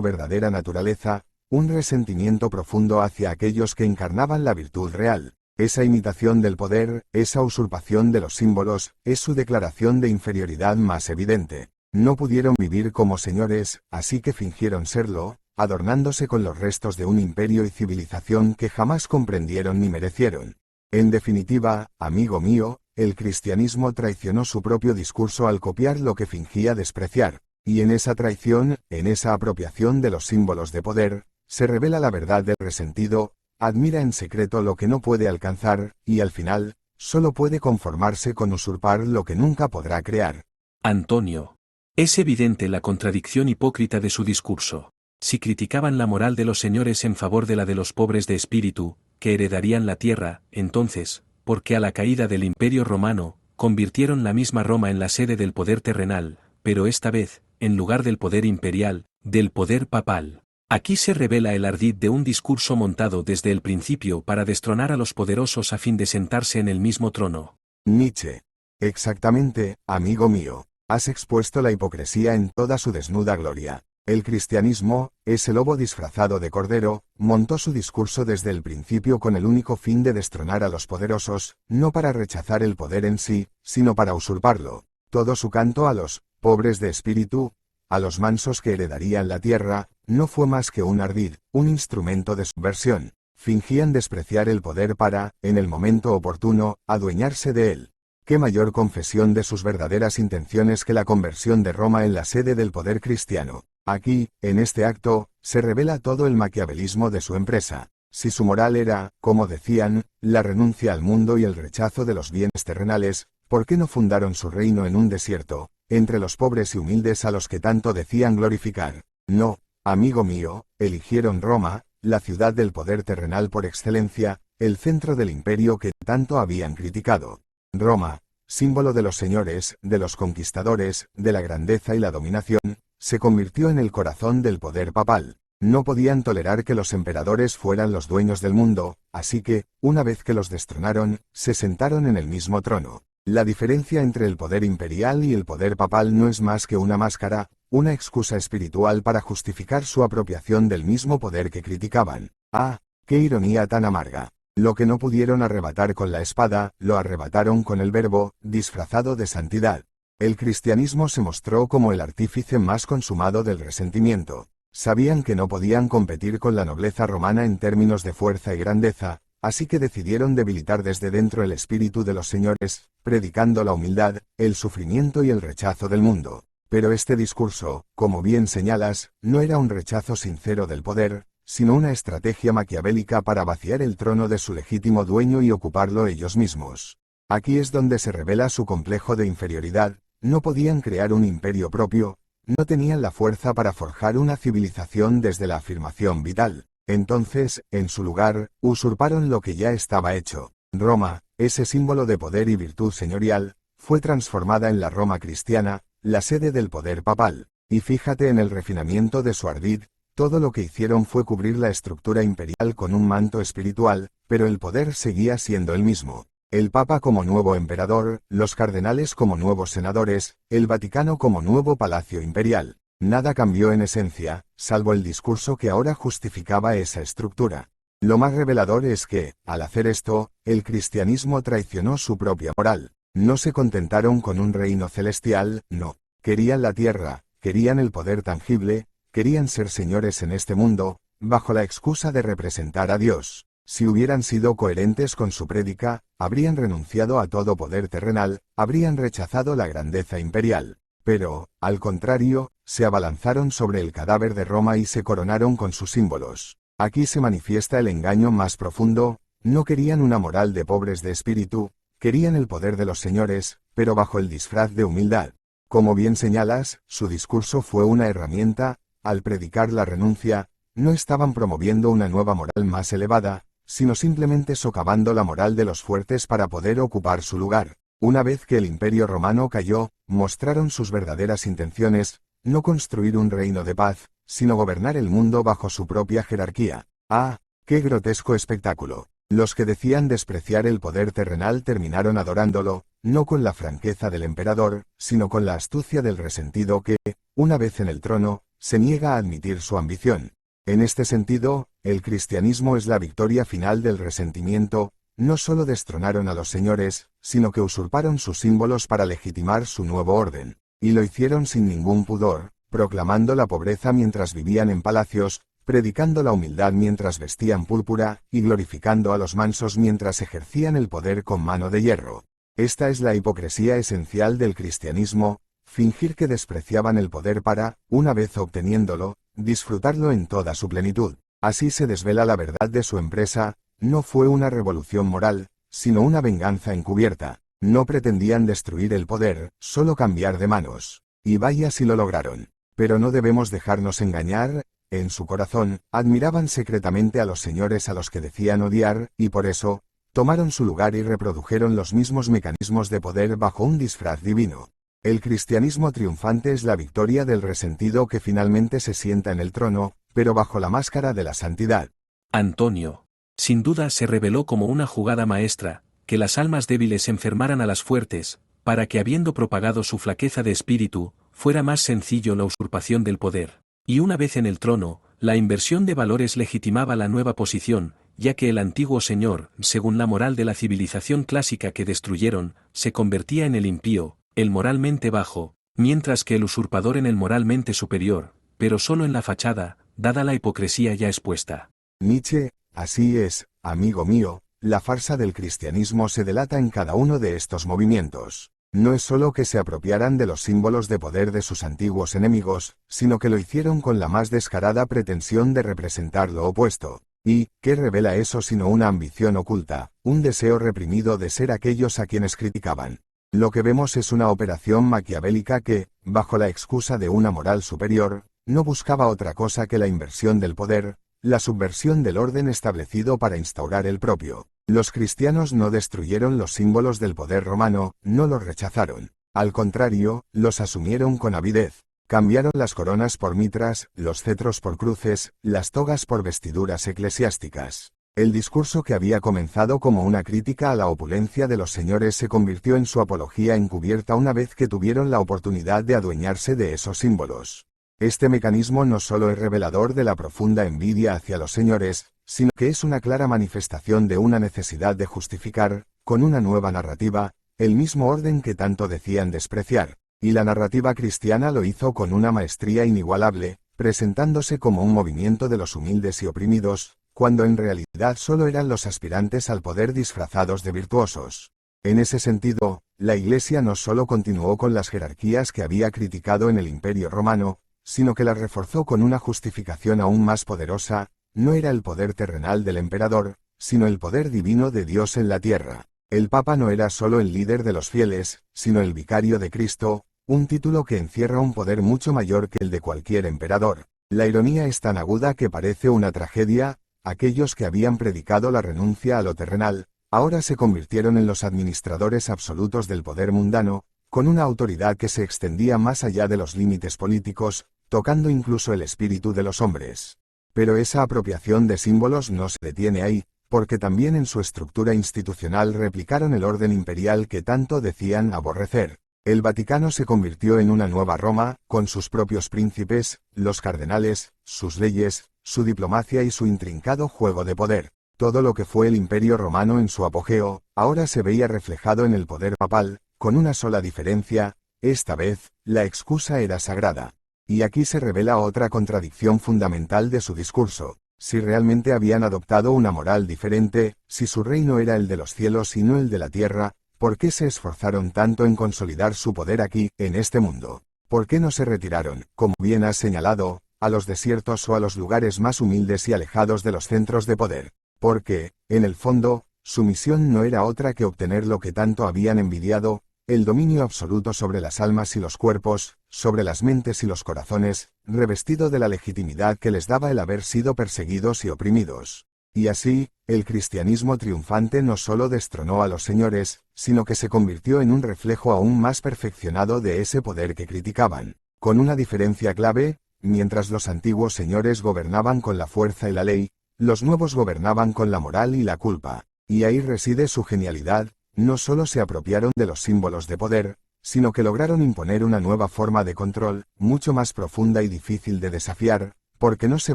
verdadera naturaleza, un resentimiento profundo hacia aquellos que encarnaban la virtud real. Esa imitación del poder, esa usurpación de los símbolos, es su declaración de inferioridad más evidente. No pudieron vivir como señores, así que fingieron serlo, adornándose con los restos de un imperio y civilización que jamás comprendieron ni merecieron. En definitiva, amigo mío, el cristianismo traicionó su propio discurso al copiar lo que fingía despreciar, y en esa traición, en esa apropiación de los símbolos de poder, se revela la verdad del resentido, admira en secreto lo que no puede alcanzar, y al final, solo puede conformarse con usurpar lo que nunca podrá crear. Antonio. Es evidente la contradicción hipócrita de su discurso. Si criticaban la moral de los señores en favor de la de los pobres de espíritu, que heredarían la tierra, entonces, ¿por qué a la caída del Imperio Romano, convirtieron la misma Roma en la sede del poder terrenal, pero esta vez, en lugar del poder imperial, del poder papal? Aquí se revela el ardid de un discurso montado desde el principio para destronar a los poderosos a fin de sentarse en el mismo trono. Nietzsche. Exactamente, amigo mío. Has expuesto la hipocresía en toda su desnuda gloria. El cristianismo, ese lobo disfrazado de cordero, montó su discurso desde el principio con el único fin de destronar a los poderosos, no para rechazar el poder en sí, sino para usurparlo. Todo su canto a los pobres de espíritu, a los mansos que heredarían la tierra, no fue más que un ardid, un instrumento de subversión. Fingían despreciar el poder para, en el momento oportuno, adueñarse de él. ¿Qué mayor confesión de sus verdaderas intenciones que la conversión de Roma en la sede del poder cristiano? Aquí, en este acto, se revela todo el maquiavelismo de su empresa. Si su moral era, como decían, la renuncia al mundo y el rechazo de los bienes terrenales, ¿por qué no fundaron su reino en un desierto, entre los pobres y humildes a los que tanto decían glorificar. No, amigo mío, eligieron Roma, la ciudad del poder terrenal por excelencia, el centro del imperio que tanto habían criticado. Roma, símbolo de los señores, de los conquistadores, de la grandeza y la dominación, se convirtió en el corazón del poder papal. No podían tolerar que los emperadores fueran los dueños del mundo, así que, una vez que los destronaron, se sentaron en el mismo trono. La diferencia entre el poder imperial y el poder papal no es más que una máscara, una excusa espiritual para justificar su apropiación del mismo poder que criticaban. ¡Ah, qué ironía tan amarga! Lo que no pudieron arrebatar con la espada, lo arrebataron con el verbo, disfrazado de santidad. El cristianismo se mostró como el artífice más consumado del resentimiento. Sabían que no podían competir con la nobleza romana en términos de fuerza y grandeza, así que decidieron debilitar desde dentro el espíritu de los señores, predicando la humildad, el sufrimiento y el rechazo del mundo. Pero este discurso, como bien señalas, no era un rechazo sincero del poder, sino una estrategia maquiavélica para vaciar el trono de su legítimo dueño y ocuparlo ellos mismos. Aquí es donde se revela su complejo de inferioridad. No podían crear un imperio propio, no tenían la fuerza para forjar una civilización desde la afirmación vital. Entonces, en su lugar, usurparon lo que ya estaba hecho. Roma, ese símbolo de poder y virtud señorial, fue transformada en la Roma cristiana, la sede del poder papal. Y fíjate en el refinamiento de su ardid, todo lo que hicieron fue cubrir la estructura imperial con un manto espiritual, pero el poder seguía siendo el mismo. El Papa como nuevo emperador, los cardenales como nuevos senadores, el Vaticano como nuevo palacio imperial. Nada cambió en esencia, salvo el discurso que ahora justificaba esa estructura. Lo más revelador es que, al hacer esto, el cristianismo traicionó su propia moral. No se contentaron con un reino celestial, no. Querían la tierra, querían el poder tangible, querían ser señores en este mundo, bajo la excusa de representar a Dios. Si hubieran sido coherentes con su prédica, habrían renunciado a todo poder terrenal, habrían rechazado la grandeza imperial. Pero, al contrario, se abalanzaron sobre el cadáver de Roma y se coronaron con sus símbolos. Aquí se manifiesta el engaño más profundo. No querían una moral de pobres de espíritu, querían el poder de los señores, pero bajo el disfraz de humildad. Como bien señalas, su discurso fue una herramienta. Al predicar la renuncia, no estaban promoviendo una nueva moral más elevada, sino simplemente socavando la moral de los fuertes para poder ocupar su lugar. Una vez que el Imperio Romano cayó, mostraron sus verdaderas intenciones, no construir un reino de paz, sino gobernar el mundo bajo su propia jerarquía. ¡Ah, qué grotesco espectáculo! Los que decían despreciar el poder terrenal terminaron adorándolo, no con la franqueza del emperador, sino con la astucia del resentido que, una vez en el trono, se niega a admitir su ambición. En este sentido, el cristianismo es la victoria final del resentimiento. No solo destronaron a los señores, sino que usurparon sus símbolos para legitimar su nuevo orden. Y lo hicieron sin ningún pudor, proclamando la pobreza mientras vivían en palacios, predicando la humildad mientras vestían púrpura, y glorificando a los mansos mientras ejercían el poder con mano de hierro. Esta es la hipocresía esencial del cristianismo, fingir que despreciaban el poder para, una vez obteniéndolo, disfrutarlo en toda su plenitud. Así se desvela la verdad de su empresa. No fue una revolución moral, sino una venganza encubierta. No pretendían destruir el poder, solo cambiar de manos. Y vaya si lo lograron. Pero no debemos dejarnos engañar. En su corazón, admiraban secretamente a los señores a los que decían odiar, y por eso, tomaron su lugar y reprodujeron los mismos mecanismos de poder bajo un disfraz divino. El cristianismo triunfante es la victoria del resentido que finalmente se sienta en el trono, pero bajo la máscara de la santidad. Antonio. Sin duda se reveló como una jugada maestra, que las almas débiles enfermaran a las fuertes, para que habiendo propagado su flaqueza de espíritu, fuera más sencillo la usurpación del poder. Y una vez en el trono, la inversión de valores legitimaba la nueva posición, ya que el antiguo señor, según la moral de la civilización clásica que destruyeron, se convertía en el impío, el moralmente bajo, mientras que el usurpador en el moralmente superior, pero solo en la fachada, dada la hipocresía ya expuesta. Nietzsche, así es, amigo mío, la farsa del cristianismo se delata en cada uno de estos movimientos. No es solo que se apropiaran de los símbolos de poder de sus antiguos enemigos, sino que lo hicieron con la más descarada pretensión de representar lo opuesto. ¿Y qué revela eso sino una ambición oculta, un deseo reprimido de ser aquellos a quienes criticaban? Lo que vemos es una operación maquiavélica que, bajo la excusa de una moral superior, no buscaba otra cosa que la inversión del poder, la subversión del orden establecido para instaurar el propio. Los cristianos no destruyeron los símbolos del poder romano, no los rechazaron. Al contrario, los asumieron con avidez. Cambiaron las coronas por mitras, los cetros por cruces, las togas por vestiduras eclesiásticas. El discurso que había comenzado como una crítica a la opulencia de los señores se convirtió en su apología encubierta una vez que tuvieron la oportunidad de adueñarse de esos símbolos. Este mecanismo no solo es revelador de la profunda envidia hacia los señores, sino que es una clara manifestación de una necesidad de justificar, con una nueva narrativa, el mismo orden que tanto decían despreciar. Y la narrativa cristiana lo hizo con una maestría inigualable, presentándose como un movimiento de los humildes y oprimidos, cuando en realidad solo eran los aspirantes al poder disfrazados de virtuosos. En ese sentido, la Iglesia no solo continuó con las jerarquías que había criticado en el Imperio Romano, sino que las reforzó con una justificación aún más poderosa. No era el poder terrenal del emperador, sino el poder divino de Dios en la tierra. El Papa no era solo el líder de los fieles, sino el vicario de Cristo, un título que encierra un poder mucho mayor que el de cualquier emperador. La ironía es tan aguda que parece una tragedia. Aquellos que habían predicado la renuncia a lo terrenal, ahora se convirtieron en los administradores absolutos del poder mundano, con una autoridad que se extendía más allá de los límites políticos, tocando incluso el espíritu de los hombres. Pero esa apropiación de símbolos no se detiene ahí, porque también en su estructura institucional replicaron el orden imperial que tanto decían aborrecer. El Vaticano se convirtió en una nueva Roma, con sus propios príncipes, los cardenales, sus leyes, su diplomacia y su intrincado juego de poder. Todo lo que fue el Imperio Romano en su apogeo, ahora se veía reflejado en el poder papal, con una sola diferencia: esta vez, la excusa era sagrada. Y aquí se revela otra contradicción fundamental de su discurso. Si realmente habían adoptado una moral diferente, si su reino era el de los cielos y no el de la tierra, ¿por qué se esforzaron tanto en consolidar su poder aquí, en este mundo? ¿Por qué no se retiraron, como bien has señalado, a los desiertos o a los lugares más humildes y alejados de los centros de poder? Porque, en el fondo, su misión no era otra que obtener lo que tanto habían envidiado: el dominio absoluto sobre las almas y los cuerpos, sobre las mentes y los corazones, revestido de la legitimidad que les daba el haber sido perseguidos y oprimidos. Y así, el cristianismo triunfante no solo destronó a los señores, sino que se convirtió en un reflejo aún más perfeccionado de ese poder que criticaban. Con una diferencia clave: mientras los antiguos señores gobernaban con la fuerza y la ley, los nuevos gobernaban con la moral y la culpa. Y ahí reside su genialidad. No solo se apropiaron de los símbolos de poder, sino que lograron imponer una nueva forma de control, mucho más profunda y difícil de desafiar, porque no se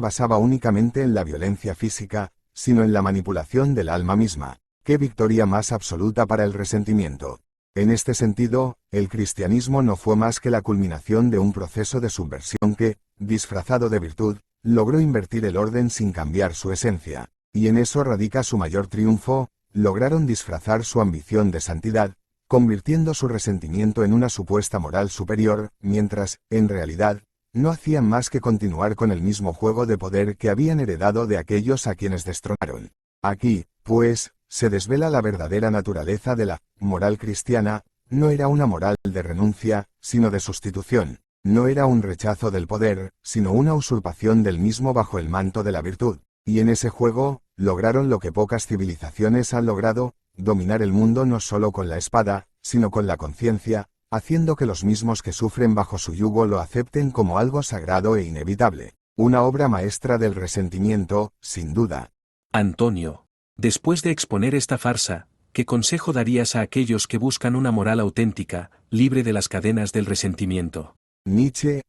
basaba únicamente en la violencia física, sino en la manipulación del alma misma. ¿Qué victoria más absoluta para el resentimiento? En este sentido, el cristianismo no fue más que la culminación de un proceso de subversión que, disfrazado de virtud, logró invertir el orden sin cambiar su esencia. Y en eso radica su mayor triunfo: lograron disfrazar su ambición de santidad, convirtiendo su resentimiento en una supuesta moral superior, mientras, en realidad, no hacían más que continuar con el mismo juego de poder que habían heredado de aquellos a quienes destronaron. Aquí, pues, se desvela la verdadera naturaleza de la moral cristiana. No era una moral de renuncia, sino de sustitución. No era un rechazo del poder, sino una usurpación del mismo bajo el manto de la virtud. Y en ese juego, lograron lo que pocas civilizaciones han logrado: dominar el mundo no solo con la espada, sino con la conciencia, haciendo que los mismos que sufren bajo su yugo lo acepten como algo sagrado e inevitable. Una obra maestra del resentimiento, sin duda. Antonio, después de exponer esta farsa, ¿qué consejo darías a aquellos que buscan una moral auténtica, libre de las cadenas del resentimiento? Nietzsche.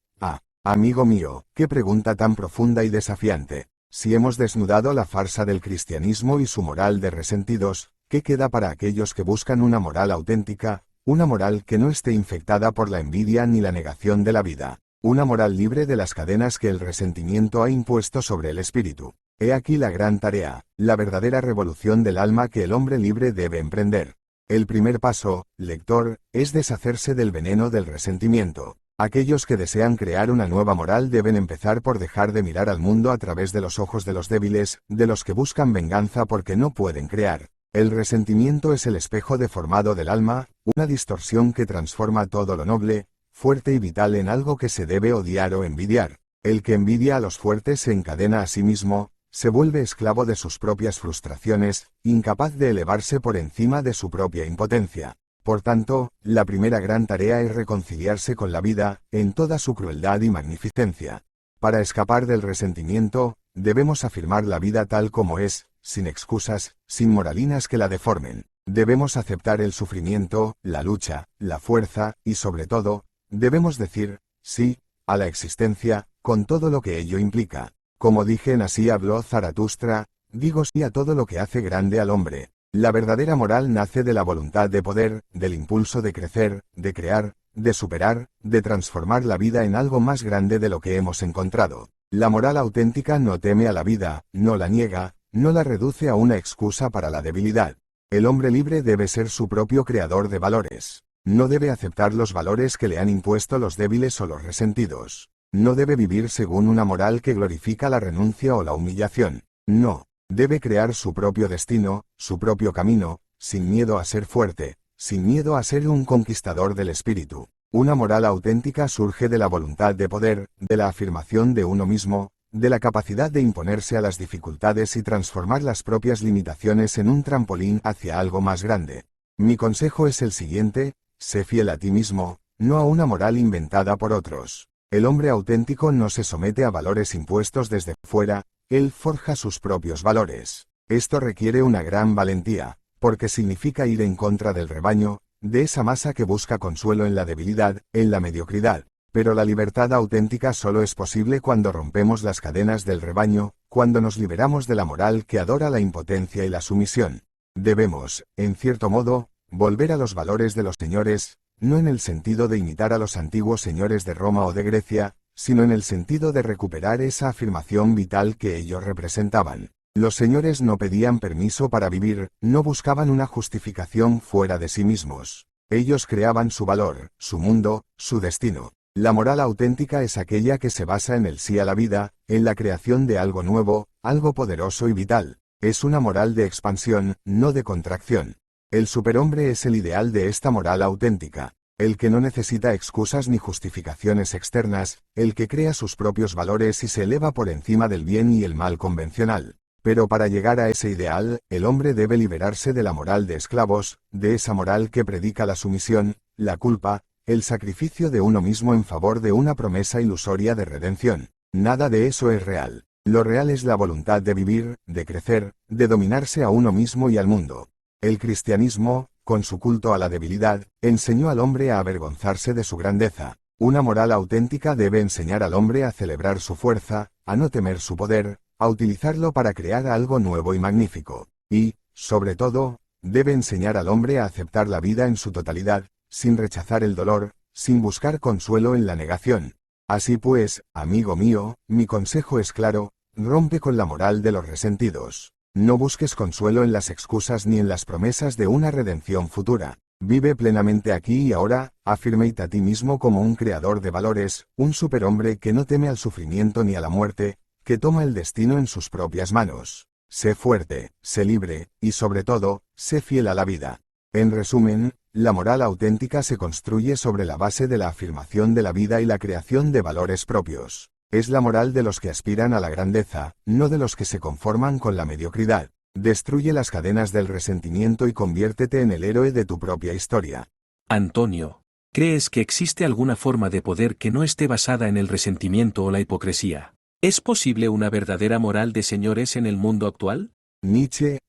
Amigo mío, qué pregunta tan profunda y desafiante. Si hemos desnudado la farsa del cristianismo y su moral de resentidos, ¿qué queda para aquellos que buscan una moral auténtica? Una moral que no esté infectada por la envidia ni la negación de la vida. Una moral libre de las cadenas que el resentimiento ha impuesto sobre el espíritu. He aquí la gran tarea, la verdadera revolución del alma que el hombre libre debe emprender. El primer paso, lector, es deshacerse del veneno del resentimiento. Aquellos que desean crear una nueva moral deben empezar por dejar de mirar al mundo a través de los ojos de los débiles, de los que buscan venganza porque no pueden crear. El resentimiento es el espejo deformado del alma, una distorsión que transforma todo lo noble, fuerte y vital en algo que se debe odiar o envidiar. El que envidia a los fuertes se encadena a sí mismo, se vuelve esclavo de sus propias frustraciones, incapaz de elevarse por encima de su propia impotencia. Por tanto, la primera gran tarea es reconciliarse con la vida, en toda su crueldad y magnificencia. Para escapar del resentimiento, debemos afirmar la vida tal como es, sin excusas, sin moralinas que la deformen. Debemos aceptar el sufrimiento, la lucha, la fuerza, y sobre todo, debemos decir, sí, a la existencia, con todo lo que ello implica. Como dije en Así habló Zaratustra, digo sí a todo lo que hace grande al hombre. La verdadera moral nace de la voluntad de poder, del impulso de crecer, de crear, de superar, de transformar la vida en algo más grande de lo que hemos encontrado. La moral auténtica no teme a la vida, no la niega, no la reduce a una excusa para la debilidad. El hombre libre debe ser su propio creador de valores. No debe aceptar los valores que le han impuesto los débiles o los resentidos. No debe vivir según una moral que glorifica la renuncia o la humillación. No. Debe crear su propio destino, su propio camino, sin miedo a ser fuerte, sin miedo a ser un conquistador del espíritu. Una moral auténtica surge de la voluntad de poder, de la afirmación de uno mismo, de la capacidad de imponerse a las dificultades y transformar las propias limitaciones en un trampolín hacia algo más grande. Mi consejo es el siguiente: sé fiel a ti mismo, no a una moral inventada por otros. El hombre auténtico no se somete a valores impuestos desde fuera, él forja sus propios valores. Esto requiere una gran valentía, porque significa ir en contra del rebaño, de esa masa que busca consuelo en la debilidad, en la mediocridad. Pero la libertad auténtica solo es posible cuando rompemos las cadenas del rebaño, cuando nos liberamos de la moral que adora la impotencia y la sumisión. Debemos, en cierto modo, volver a los valores de los señores, no en el sentido de imitar a los antiguos señores de Roma o de Grecia, sino en el sentido de recuperar esa afirmación vital que ellos representaban. Los señores no pedían permiso para vivir, no buscaban una justificación fuera de sí mismos. Ellos creaban su valor, su mundo, su destino. La moral auténtica es aquella que se basa en el sí a la vida, en la creación de algo nuevo, algo poderoso y vital. Es una moral de expansión, no de contracción. El superhombre es el ideal de esta moral auténtica. El que no necesita excusas ni justificaciones externas, el que crea sus propios valores y se eleva por encima del bien y el mal convencional. Pero para llegar a ese ideal, el hombre debe liberarse de la moral de esclavos, de esa moral que predica la sumisión, la culpa, el sacrificio de uno mismo en favor de una promesa ilusoria de redención. Nada de eso es real. Lo real es la voluntad de vivir, de crecer, de dominarse a uno mismo y al mundo. El cristianismo, con su culto a la debilidad, enseñó al hombre a avergonzarse de su grandeza. Una moral auténtica debe enseñar al hombre a celebrar su fuerza, a no temer su poder, a utilizarlo para crear algo nuevo y magnífico. Y, sobre todo, debe enseñar al hombre a aceptar la vida en su totalidad, sin rechazar el dolor, sin buscar consuelo en la negación. Así pues, amigo mío, mi consejo es claro: rompe con la moral de los resentidos. No busques consuelo en las excusas ni en las promesas de una redención futura. Vive plenamente aquí y ahora, afírmate a ti mismo como un creador de valores, un superhombre que no teme al sufrimiento ni a la muerte, que toma el destino en sus propias manos. Sé fuerte, sé libre, y sobre todo, sé fiel a la vida. En resumen, la moral auténtica se construye sobre la base de la afirmación de la vida y la creación de valores propios. Es la moral de los que aspiran a la grandeza, no de los que se conforman con la mediocridad. Destruye las cadenas del resentimiento y conviértete en el héroe de tu propia historia. Antonio, ¿crees que existe alguna forma de poder que no esté basada en el resentimiento o la hipocresía? ¿Es posible una verdadera moral de señores en el mundo actual? Nietzsche.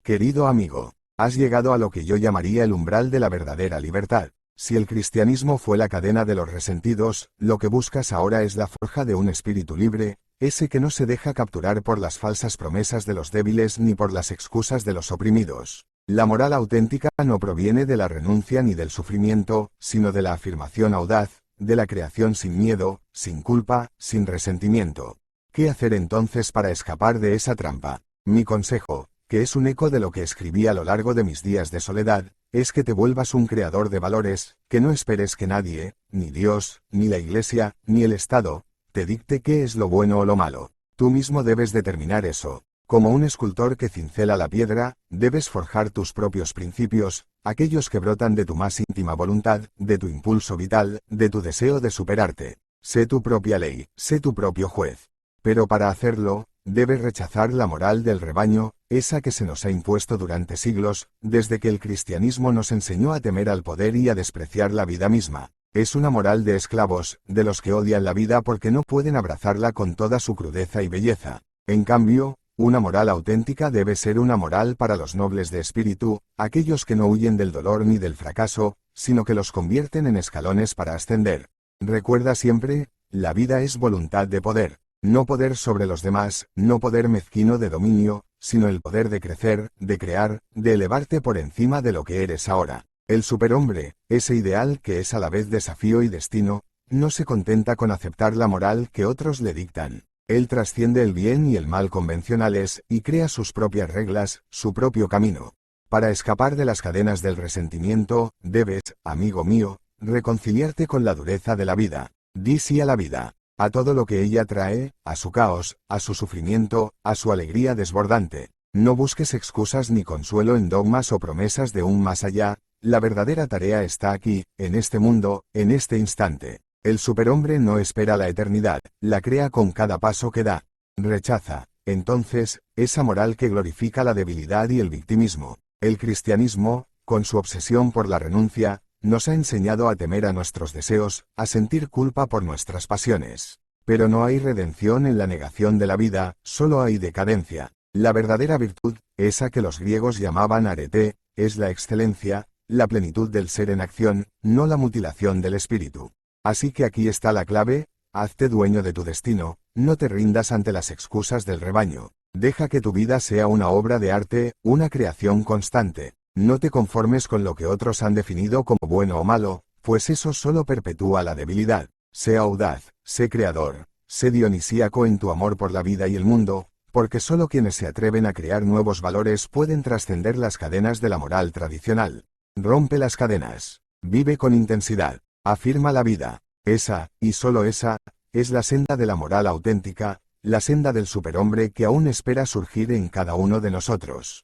Querido amigo, has llegado a lo que yo llamaría el umbral de la verdadera libertad. Si el cristianismo fue la cadena de los resentidos, lo que buscas ahora es la forja de un espíritu libre, ese que no se deja capturar por las falsas promesas de los débiles ni por las excusas de los oprimidos. La moral auténtica no proviene de la renuncia ni del sufrimiento, sino de la afirmación audaz, de la creación sin miedo, sin culpa, sin resentimiento. ¿Qué hacer entonces para escapar de esa trampa? Mi consejo, que es un eco de lo que escribí a lo largo de mis días de soledad, es que te vuelvas un creador de valores, que no esperes que nadie, ni Dios, ni la Iglesia, ni el Estado, te dicte qué es lo bueno o lo malo. Tú mismo debes determinar eso. Como un escultor que cincela la piedra, debes forjar tus propios principios, aquellos que brotan de tu más íntima voluntad, de tu impulso vital, de tu deseo de superarte. Sé tu propia ley, sé tu propio juez. Pero para hacerlo, debes rechazar la moral del rebaño, esa que se nos ha impuesto durante siglos, desde que el cristianismo nos enseñó a temer al poder y a despreciar la vida misma. Es una moral de esclavos, de los que odian la vida porque no pueden abrazarla con toda su crudeza y belleza. En cambio, una moral auténtica debe ser una moral para los nobles de espíritu, aquellos que no huyen del dolor ni del fracaso, sino que los convierten en escalones para ascender. Recuerda siempre, la vida es voluntad de poder. No poder sobre los demás, no poder mezquino de dominio, sino el poder de crecer, de crear, de elevarte por encima de lo que eres ahora. El superhombre, ese ideal que es a la vez desafío y destino, no se contenta con aceptar la moral que otros le dictan. Él trasciende el bien y el mal convencionales y crea sus propias reglas, su propio camino. Para escapar de las cadenas del resentimiento, debes, amigo mío, reconciliarte con la dureza de la vida. Di sí a la vida, a todo lo que ella trae, a su caos, a su sufrimiento, a su alegría desbordante. No busques excusas ni consuelo en dogmas o promesas de un más allá, la verdadera tarea está aquí, en este mundo, en este instante. El superhombre no espera la eternidad, la crea con cada paso que da. Rechaza, entonces, esa moral que glorifica la debilidad y el victimismo. El cristianismo, con su obsesión por la renuncia, nos ha enseñado a temer a nuestros deseos, a sentir culpa por nuestras pasiones. Pero no hay redención en la negación de la vida, solo hay decadencia. La verdadera virtud, esa que los griegos llamaban arete, es la excelencia, la plenitud del ser en acción, no la mutilación del espíritu. Así que aquí está la clave, hazte dueño de tu destino, no te rindas ante las excusas del rebaño. Deja que tu vida sea una obra de arte, una creación constante. No te conformes con lo que otros han definido como bueno o malo, pues eso solo perpetúa la debilidad. Sé audaz, sé creador, sé dionisíaco en tu amor por la vida y el mundo, porque solo quienes se atreven a crear nuevos valores pueden trascender las cadenas de la moral tradicional. Rompe las cadenas. Vive con intensidad. Afirma la vida. Esa, y solo esa, es la senda de la moral auténtica, la senda del superhombre que aún espera surgir en cada uno de nosotros.